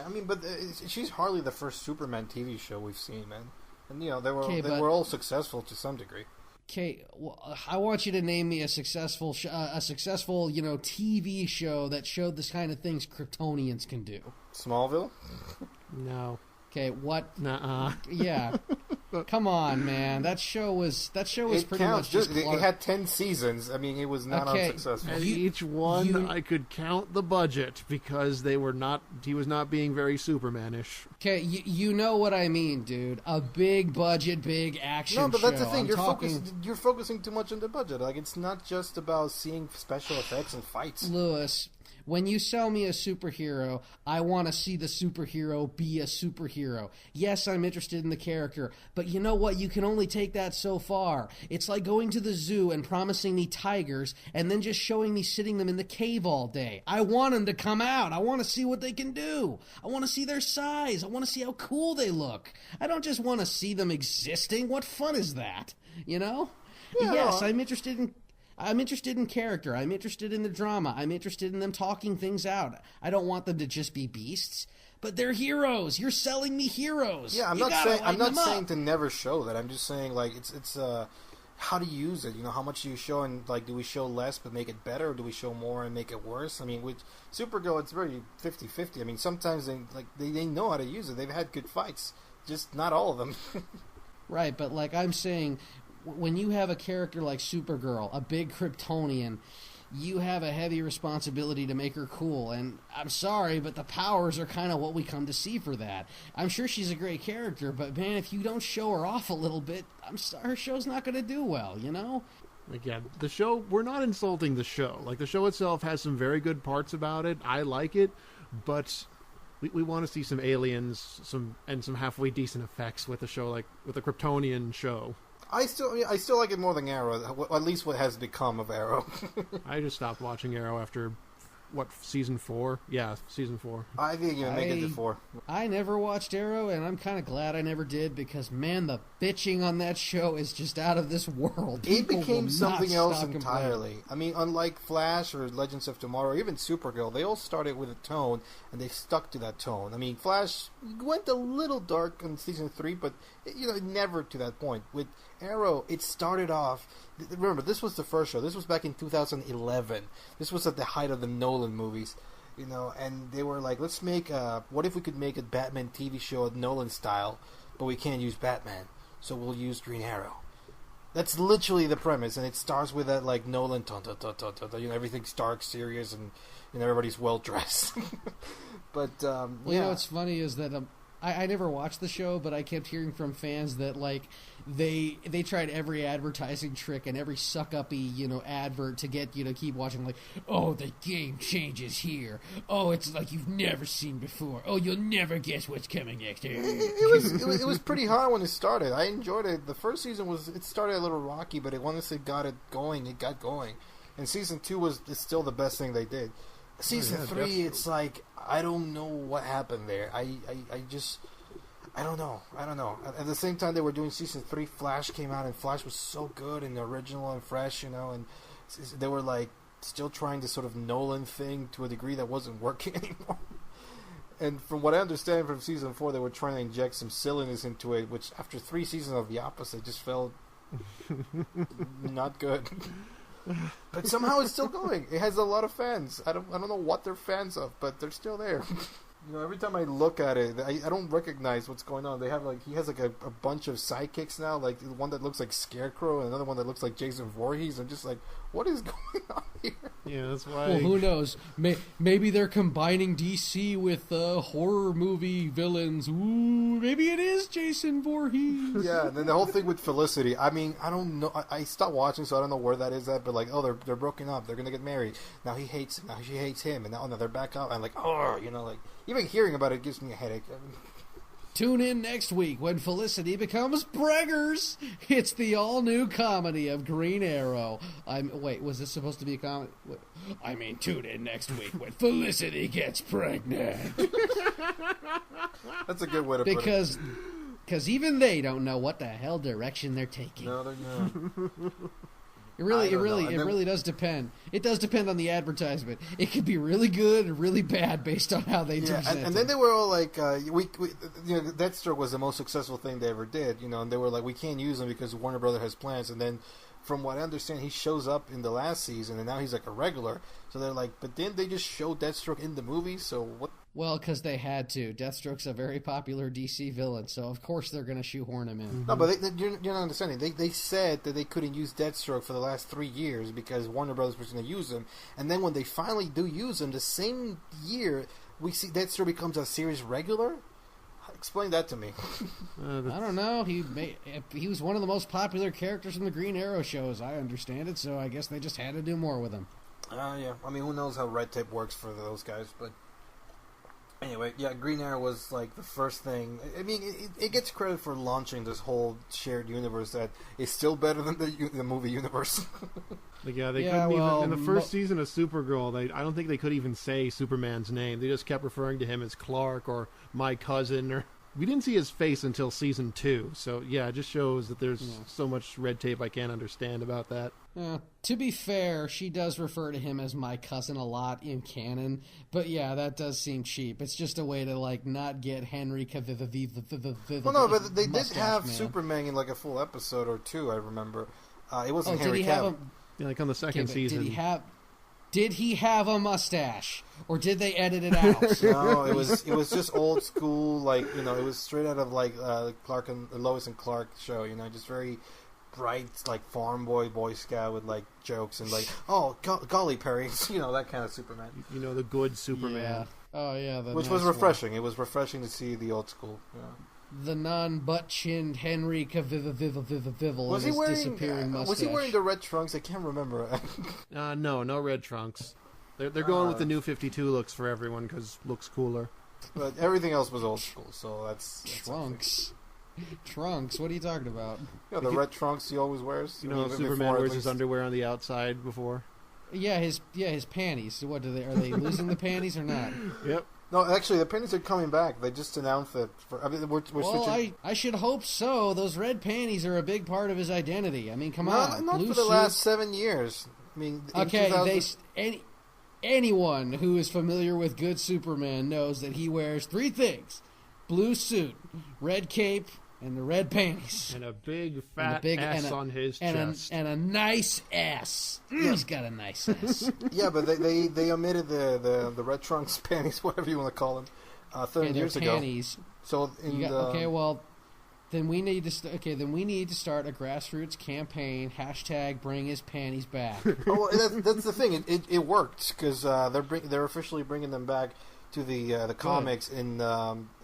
I mean, but she's hardly the first Superman TV show we've seen, man. And they were all successful to some degree. Okay, well, I want you to name me a successful TV show that showed this kind of things Kryptonians can do. Smallville? No. Okay, what? Nuh-uh. Yeah. Come on, man. That show was pretty much just it had 10 seasons. I mean, it was not unsuccessful. And each one I could count the budget because he was not being very Superman-ish. Okay, you know what I mean, dude. A big budget, big action show. No, but that's the thing. You're focusing too much on the budget. Like, it's not just about seeing special effects and fights. Lewis, when you sell me a superhero, I want to see the superhero be a superhero. Yes, I'm interested in the character, but you know what? You can only take that so far. It's like going to the zoo and promising me tigers and then just showing me sitting them in the cave all day. I want them to come out. I want to see what they can do. I want to see their size. I want to see how cool they look. I don't just want to see them existing. What fun is that? Yeah, yes, I'm interested in character. I'm interested in the drama. I'm interested in them talking things out. I don't want them to just be beasts, but they're heroes. You're selling me heroes. Yeah, I'm not saying to never show that. I'm just saying like it's how to use it. How much do you show, and like do we show less but make it better, or do we show more and make it worse? I mean, with Supergirl, it's very 50-50. I mean, sometimes they know how to use it. They've had good fights, just not all of them. Right, but like I'm saying, when you have a character like Supergirl, a big Kryptonian, you have a heavy responsibility to make her cool. And I'm sorry, but the powers are kind of what we come to see for that. I'm sure she's a great character, but man, if you don't show her off a little bit, I'm sorry, her show's not going to do well, Again, the show, we're not insulting the show. Like, the show itself has some very good parts about it. I like it, but we want to see some aliens and some halfway decent effects with a show like with a Kryptonian show. I still like it more than Arrow, at least what has become of Arrow. I just stopped watching Arrow after, season 4? Yeah, season 4. I didn't even make it to 4. I never watched Arrow, and I'm kind of glad I never did, because, man, the bitching on that show is just out of this world. It became something else entirely. I mean, unlike Flash or Legends of Tomorrow, or even Supergirl, they all started with a tone, and they stuck to that tone. I mean, Flash went a little dark in season 3, but, never to that point. With Arrow, it started off. Remember, this was the first show. This was back in 2011. This was at the height of the Nolan movies, and they were like, let's make what if we could make a Batman TV show at Nolan style, but we can't use Batman, so we'll use Green Arrow. That's literally the premise, and it starts with that like Nolan, everything's dark, serious, and everybody's well dressed. But what's funny is that I never watched the show, but I kept hearing from fans that like they tried every advertising trick and every suck-uppy, advert to get you to keep watching. Like, oh, the game changes here. Oh, it's like you've never seen before. Oh, you'll never guess what's coming next. It was pretty hard when it started. I enjoyed it. The first season it started a little rocky, but once it got going. And season 2 is still the best thing they did. Season 3, definitely. It's like I don't know what happened there. I don't know. At the same time they were doing season 3, Flash came out, and Flash was so good and original and fresh, and they were like still trying to sort of Nolan thing to a degree that wasn't working anymore. And from what I understand from season 4, they were trying to inject some silliness into it, which after 3 seasons of the opposite just felt not good. But somehow it's still going. It has a lot of fans. I don't know what they're fans of, but they're still there. Every time I look at it, I don't recognize what's going on. They have he has a bunch of sidekicks now, like one that looks like Scarecrow and another one that looks like Jason Voorhees. I'm just like, what is going on here? Yeah, that's why. Well, who knows? Maybe they're combining DC with horror movie villains. Ooh, maybe it is Jason Voorhees. Yeah, and then the whole thing with Felicity. I mean, I don't know. I stopped watching, so I don't know where that is at. But they're broken up. They're gonna get married. Now he hates him. Now she hates him. And now they're back up. I'm like, oh, even hearing about it gives me a headache. Tune in next week when Felicity becomes preggers. It's the all-new comedy of Green Arrow. Wait, was this supposed to be a comedy? Tune in next week when Felicity gets pregnant. That's a good way to put it. Because even they don't know what the hell direction they're taking. No, they're not. It really does depend. It does depend on the advertisement. It could be really good or really bad based on how they present it. And then they were all like, Deathstroke was the most successful thing they ever did, and they were like, we can't use him because Warner Brothers has plans. And then, from what I understand, he shows up in the last season, and now he's like a regular. So they're like, but didn't they just show Deathstroke in the movie? So what? Well, because they had to. Deathstroke's a very popular DC villain, so of course they're going to shoehorn him in. Mm-hmm. No, but you're not understanding. They said that they couldn't use Deathstroke for the last 3 years because Warner Brothers was going to use him. And then when they finally do use him, the same year, we see Deathstroke becomes a series regular? Explain that to me. I don't know. He was one of the most popular characters from the Green Arrow show, as I understand it, so I guess they just had to do more with him. Yeah. I mean, who knows how red tape works for those guys, but... Anyway, yeah, Green Arrow was like the first thing. I mean, it gets credit for launching this whole shared universe that is still better than the movie universe. Couldn't even in the first season of Supergirl. I don't think they could even say Superman's name. They just kept referring to him as Clark or my cousin. Or we didn't see his face until season 2. So yeah, it just shows that there's so much red tape I can't understand about that. To be fair, she does refer to him as my cousin a lot in canon, but yeah, that does seem cheap. It's just a way to not get Henry Cavill. Well, no, but they did have Superman in a full episode or 2. I remember. It wasn't Henry Cavill. Like on the second season. Did he have a mustache, or did they edit it out? No, it was just old school. It was straight out of Clark and Lois and Clark show. Just very bright, farm Boy Scout with jokes and golly Perry, that kind of Superman. The good Superman. Yeah. Oh yeah, which was refreshing. It was refreshing to see the old school. Yeah. The non-butt-chinned Henry Cavill was and he his disappearing mustache. Was he wearing the red trunks? I can't remember. No red trunks. They're going with the new 52 looks for everyone because looks cooler. But everything else was old school, so that's trunks. Trunks? What are you talking about? The red trunks he always wears. Superman wears his underwear on the outside before. Yeah, his panties. What are they losing the panties or not? Yep. No, actually, the panties are coming back. They just announced it. We're switching. I should hope so. Those red panties are a big part of his identity. I mean, come on. Not for the last 7 years. I mean, okay, anyone who is familiar with good Superman knows that he wears 3 things: blue suit, red cape, and the red panties. And a big fat ass on his chest. And a nice ass. He's got a nice ass. Yeah, but they omitted the red trunks panties, whatever you want to call them, 30 years panties. ago. So then we need to start a grassroots campaign. # bring his panties back. Oh, well, that's the thing. It worked because they're officially bringing them back to the comics in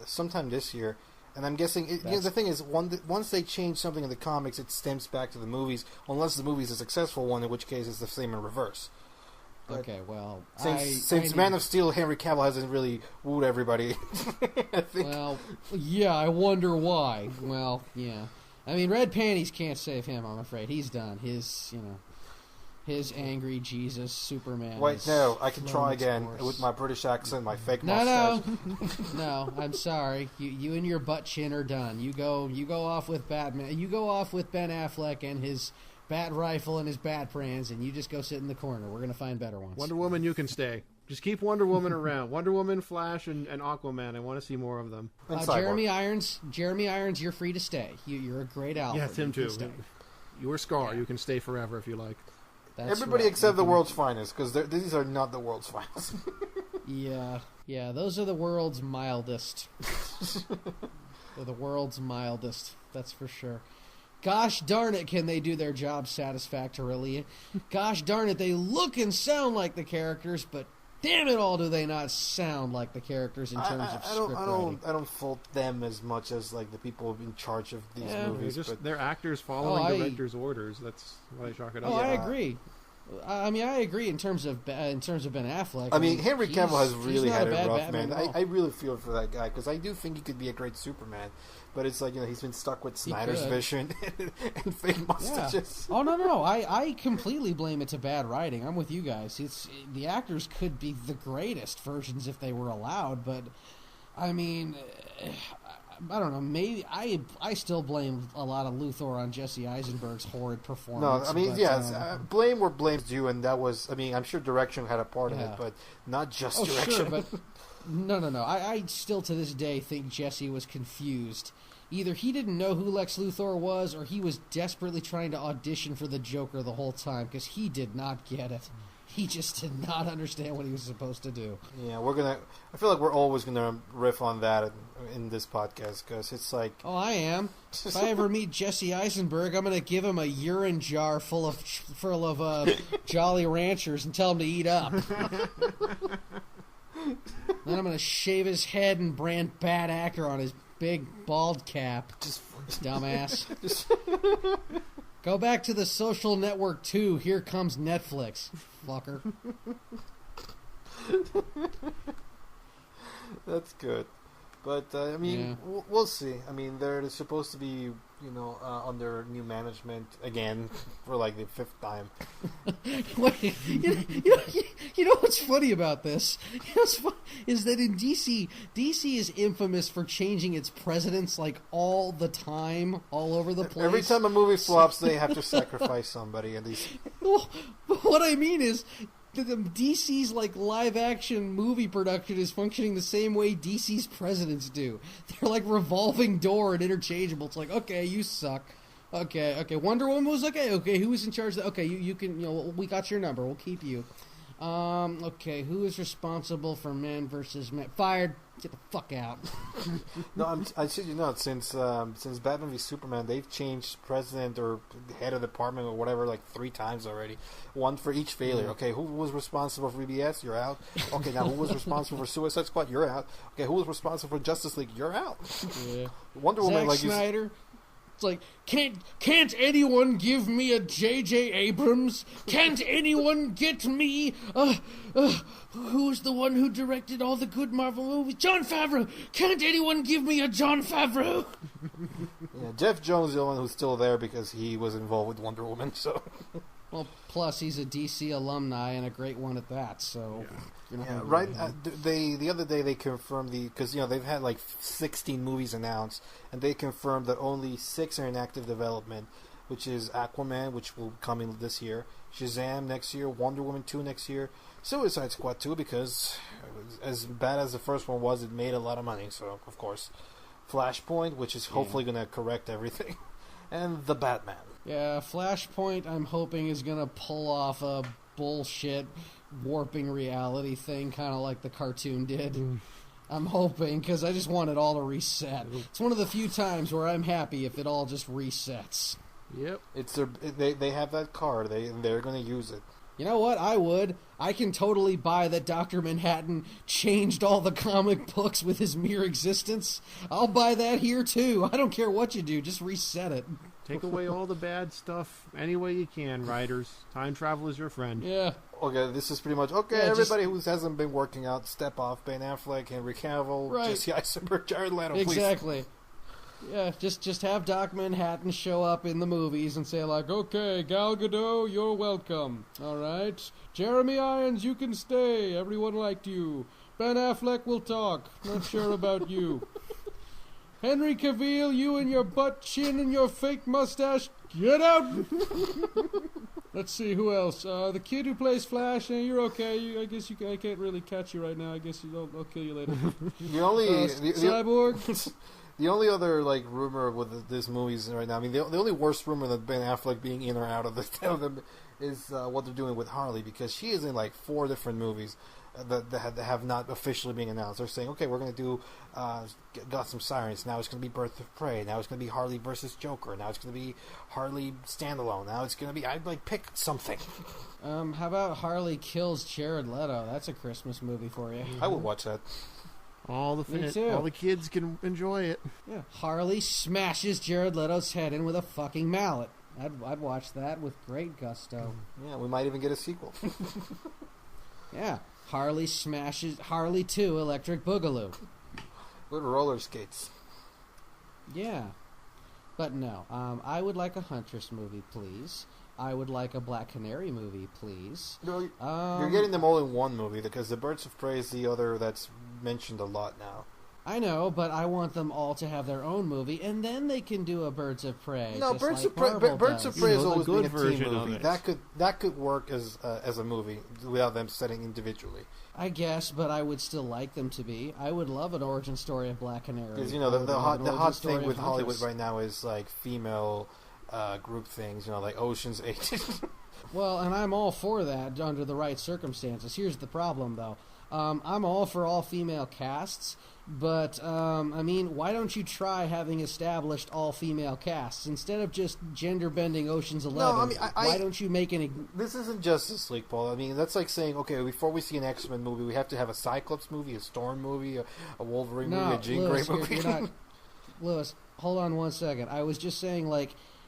sometime this year. And I'm guessing the thing is, once they change something in the comics, it stems back to the movies, unless the movie is a successful one, in which case it's the same in reverse. But okay, well, since Man of Steel, Henry Cavill hasn't really wooed everybody. I think. Well, yeah, I wonder why. Well, yeah, I mean, Red Panties can't save him. I'm afraid he's done. His angry Jesus Superman. Wait, no, I can try again with my British accent, my fake mustache. No, I'm sorry. You and your butt chin are done. You go off with Batman. You go off with Ben Affleck and his bat rifle and his bat prans, and you just go sit in the corner. We're gonna find better ones. Wonder Woman, you can stay. Just keep Wonder Woman around. Wonder Woman, Flash, and Aquaman. I want to see more of them. Jeremy Irons, you're free to stay. You're a great Alfred. Yes, him too. You're Scar. Yeah. You can stay forever if you like. That's everybody right. Except the world's finest, because these are not the world's finest. yeah, those are the world's mildest. They're the world's mildest, that's for sure. Gosh darn it, can they do their job satisfactorily? Gosh darn it, they look and sound like the characters, but damn it all, do they not sound like the characters in terms of script writing. I don't fault them as much as like the people in charge of these movies. They're actors following director's orders. That's why they chalk it up. I agree. I mean, I agree in terms of Ben Affleck. I mean, Henry Cavill has really had a rough man. I really feel for that guy because I do think he could be a great Superman, but it's like he's been stuck with Snyder's vision and fake mustaches. Yeah. Oh no! I completely blame it to bad writing. I'm with you guys. The actors could be the greatest versions if they were allowed, but I mean, I don't know. Maybe I still blame a lot of Luthor on Jesse Eisenberg's horrid performance. No, I mean, blame where blame's due, and that was. I mean, I'm sure direction had a part in it, but not just direction. Sure, but no. I still to this day think Jesse was confused. Either he didn't know who Lex Luthor was, or he was desperately trying to audition for the Joker the whole time because he did not get it. He just did not understand what he was supposed to do. Yeah, I feel like we're always gonna riff on that in this podcast because it's like. Oh, I am. If I ever meet Jesse Eisenberg, I'm gonna give him a urine jar full of Jolly Ranchers and tell him to eat up. Then I'm gonna shave his head and brand Bad Actor on his big bald cap. Dumbass. Go back to the Social Network 2. Here comes Netflix. Fucker. That's good. But, I mean, we'll see. I mean, they're supposed to be, under new management again for, like, the 5th time. Wait, you know what's funny about this? Is that in DC is infamous for changing its presidents, like, all the time, all over the place. Every time a movie flops, they have to sacrifice somebody. Well, what I mean is, DC's like live action movie production is functioning the same way DC's presidents do. They're like revolving door and interchangeable. It's like, okay, you suck. Okay, Wonder Woman was okay, who was in charge of that? Okay, you can, we got your number, we'll keep you. Okay, who is responsible for Men versus Men? Fired. Get the fuck out. No, I should since Batman v Superman, they've changed president or head of department or whatever like 3 times already. One for each failure. Okay, who was responsible for EBS? You're out. Okay, now who was responsible for Suicide Squad? You're out. Okay, who was responsible for Justice League? You're out. Yeah. Wonder Woman, Zack Snyder. It's like, can't anyone give me a J.J. Abrams? Can't anyone get me who's the one who directed all the good Marvel movies? Jon Favreau! Can't anyone give me a Jon Favreau? Yeah, Jeff Jones is the one who's still there because he was involved with Wonder Woman, so... Well, plus he's a DC alumni and a great one at that, so... right. The other day they confirmed because they've had like 16 movies announced, and they confirmed that only 6 are in active development, which is Aquaman, which will come in this year, Shazam next year, Wonder Woman 2 next year, Suicide Squad 2 because as bad as the first one was, it made a lot of money, so of course, Flashpoint, which is hopefully going to correct everything, and the Batman. Yeah, Flashpoint, I'm hoping, is going to pull off a bullshit warping reality thing, kind of like the cartoon did. I'm hoping, because I just want it all to reset. It's one of the few times where I'm happy if it all just resets. Yep. It's they have that card. They're going to use it. You know what? I would. I can totally buy that Dr. Manhattan changed all the comic books with his mere existence. I'll buy that here, too. I don't care what you do. Just reset it. Take away all the bad stuff any way you can, writers. Time travel is your friend. Yeah. Okay, this is pretty much... Okay, Yeah, everybody who hasn't been working out, step off. Ben Affleck, Henry Cavill, Right. Jesse Eisenberg, Jared Leto, please. Exactly. Yeah, just have Doc Manhattan show up in the movies and say, like, okay, Gal Gadot, you're welcome. All right? Jeremy Irons, you can stay. Everyone liked you. Ben Affleck will talk. Not sure about you. Henry Cavill, you and your butt chin and your fake mustache, get out! Let's see, who else? The kid who plays Flash, you're okay. I can't really catch you right now. I guess I'll kill you later. The only... Cyborg? The only other rumor with this movie is right now. I mean, the only worst rumor than Ben Affleck being in or out of them is what they're doing with Harley, because she is in 4 different movies that have not officially been announced. They're saying, okay, we're going to do Gotham Sirens. Now it's going to be Birth of Prey. Now it's going to be Harley versus Joker. Now it's going to be Harley standalone. Now it's going to be pick something. How about Harley kills Jared Leto? That's a Christmas movie for you. I would watch that. All the kids can enjoy it. Yeah, Harley smashes Jared Leto's head in with a fucking mallet. I'd watch that with great gusto. Yeah, we might even get a sequel. Yeah, Harley smashes Harley 2 Electric Boogaloo. With roller skates. Yeah, but no. I would like a Huntress movie, please. I would like a Black Canary movie, please. No, you're getting them all in one movie, because the Birds of Prey is the other that's mentioned a lot now. I know, but I want them all to have their own movie, and then they can do a Birds of Prey. No, just Birds like of Prey. Marvel Birds of does. Prey has the always been a good team version of movie. it. That could work as a movie without them setting individually. I guess, but I would still like them to be. I would love an origin story of Black Canary. Because the hot thing with Hollywood right now is female group things. Like Ocean's 8. Well, and I'm all for that under the right circumstances. Here's the problem, though. I'm all for all-female casts, but, why don't you try having established all-female casts? Instead of just gender-bending Ocean's 11, why don't you make any... This isn't Justice League, Paul. I mean, that's like saying, okay, before we see an X-Men movie, we have to have a Cyclops movie, a Storm movie, a Wolverine movie, a Jean Grey movie. You're not... Lewis, hold on one second. I was just saying,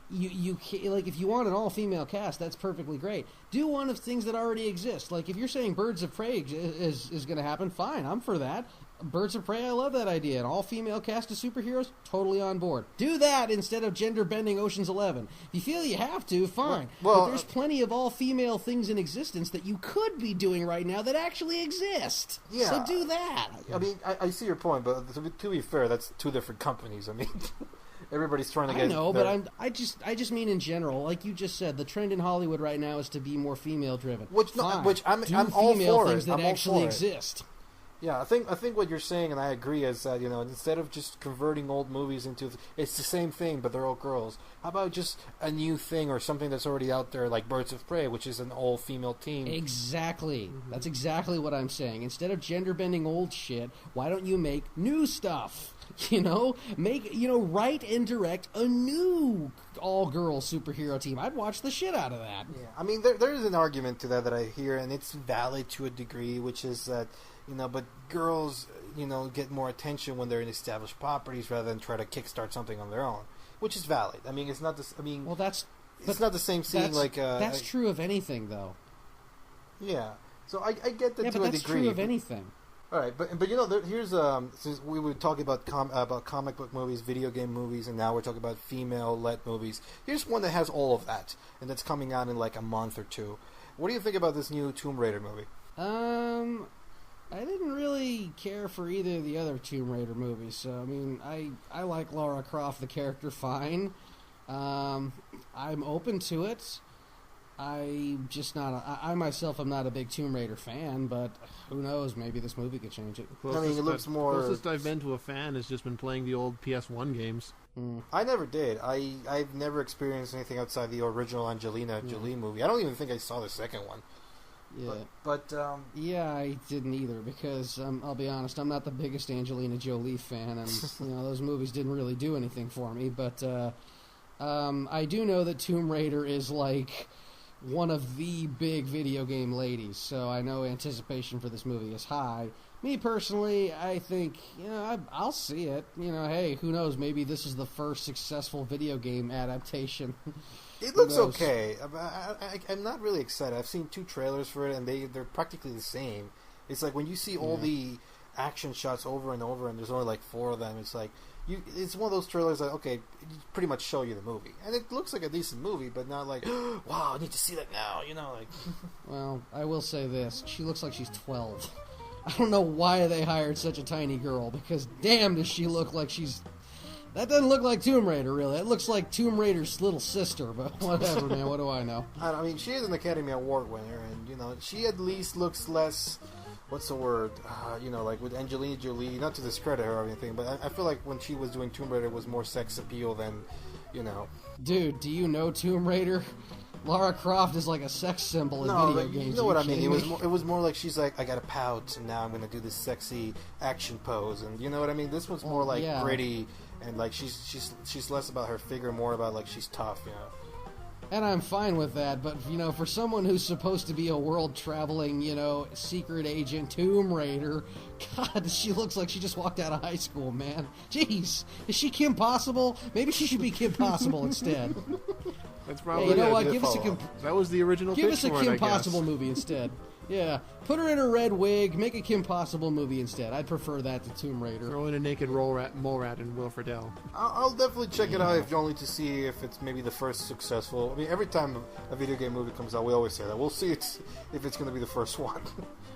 You if you want an all-female cast, that's perfectly great. Do one of things that already exist. Like, if you're saying Birds of Prey is going to happen, fine, I'm for that. Birds of Prey, I love that idea. An all-female cast of superheroes, totally on board. Do that instead of gender-bending Ocean's 11. If you feel you have to, fine. Well, but there's plenty of all-female things in existence that you could be doing right now that actually exist. Yeah. So do that. I mean, I see your point, but to be fair, that's 2 different companies. I mean... Everybody's trying to get... I know, but I just mean in general, like you just said, the trend in Hollywood right now is to be more female-driven. I'm all for things it. that actually exist. Yeah, I think what you're saying, and I agree, is that instead of just converting old movies into... It's the same thing, but they're all girls. How about just a new thing or something that's already out there, like Birds of Prey, which is an all-female team? Exactly. Mm-hmm. That's exactly what I'm saying. Instead of gender-bending old shit, why don't you make new stuff? Write and direct a new all-girl superhero team. I'd watch the shit out of that. Yeah, I mean, there is an argument to that I hear, and it's valid to a degree, which is that, but girls, get more attention when they're in established properties rather than try to kickstart something on their own, which is valid. I mean, it's not this. I mean, well, it's not the same scene that's true of anything, though. Yeah, so I get that to a degree. Yeah, but that's true of anything. All right, but here's since we were talking about comic book movies, video game movies, and now we're talking about female-led movies. Here's one that has all of that, and that's coming out in a month or 2. What do you think about this new Tomb Raider movie? I didn't really care for either of the other Tomb Raider movies, so I like Lara Croft, the character, fine. I'm open to it. I myself am not a big Tomb Raider fan, but who knows? Maybe this movie could change it. I mean, it looks more... Closest I've been to a fan has just been playing the old PS1 games. I never did. I've never experienced anything outside the original Angelina Jolie movie. I don't even think I saw the second one. Yeah. But yeah, I didn't either, because I'll be honest, I'm not the biggest Angelina Jolie fan, and those movies didn't really do anything for me, but I do know that Tomb Raider is one of the big video game ladies, so I know anticipation for this movie is high. Me personally, I think, I'll see it. Hey, who knows? Maybe this is the first successful video game adaptation. It looks okay. I'm not really excited. I've seen 2 trailers for it, and they're practically the same. It's like when you see all the action shots over and over, and there's only like 4 of them, it's like, it's one of those trailers that, okay, pretty much show you the movie. And it looks like a decent movie, but not like, wow, I need to see that now, like... Well, I will say this. She looks like she's 12. I don't know why they hired such a tiny girl, because damn does she look like she's... That doesn't look like Tomb Raider, really. It looks like Tomb Raider's little sister, but whatever, man. What do I know? I mean, she is an Academy Award winner, and, she at least looks less... What's the word? Like with Angelina Jolie, not to discredit her or anything, but I feel like when she was doing Tomb Raider, it was more sex appeal than, Dude, do you know Tomb Raider? Lara Croft is like a sex symbol in video games. You know what I mean? It was more like she's like, I got to pout, and now I'm going to do this sexy action pose, and you know what I mean? This one's more like gritty, and like she's less about her figure, more about like she's tough, And I'm fine with that, but, for someone who's supposed to be a world-traveling, secret agent Tomb Raider, God, she looks like she just walked out of high school, man. Jeez, is she Kim Possible? Maybe she should be Kim Possible instead. That's probably... Hey, you know what? Give us that was the original pitch for it, Give us a Kim Possible movie instead. Yeah, put her in a red wig, make a Kim Possible movie instead. I'd prefer that to Tomb Raider. Throw in a naked mole rat and Will Friedle. I'll definitely check it out, if only to see if it's maybe the first successful. I mean, every time a video game movie comes out, we always say that. We'll see if it's going to be the first one.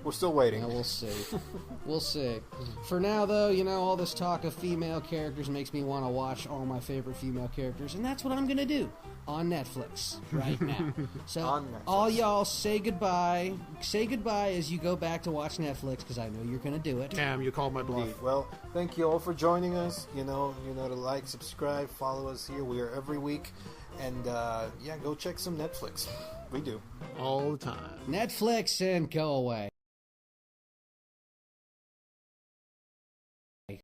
We're still waiting. Yeah, we'll see. We'll see. For now, though, all this talk of female characters makes me want to watch all my favorite female characters, and that's what I'm going to do on Netflix right now. So, all y'all say goodbye. Say goodbye as you go back to watch Netflix, because I know you're going to do it. Damn, you called my bluff. Well, thank you all for joining us. You know to like, subscribe, follow us here. We are every week. And, go check some Netflix. We do. All the time. Netflix and go away.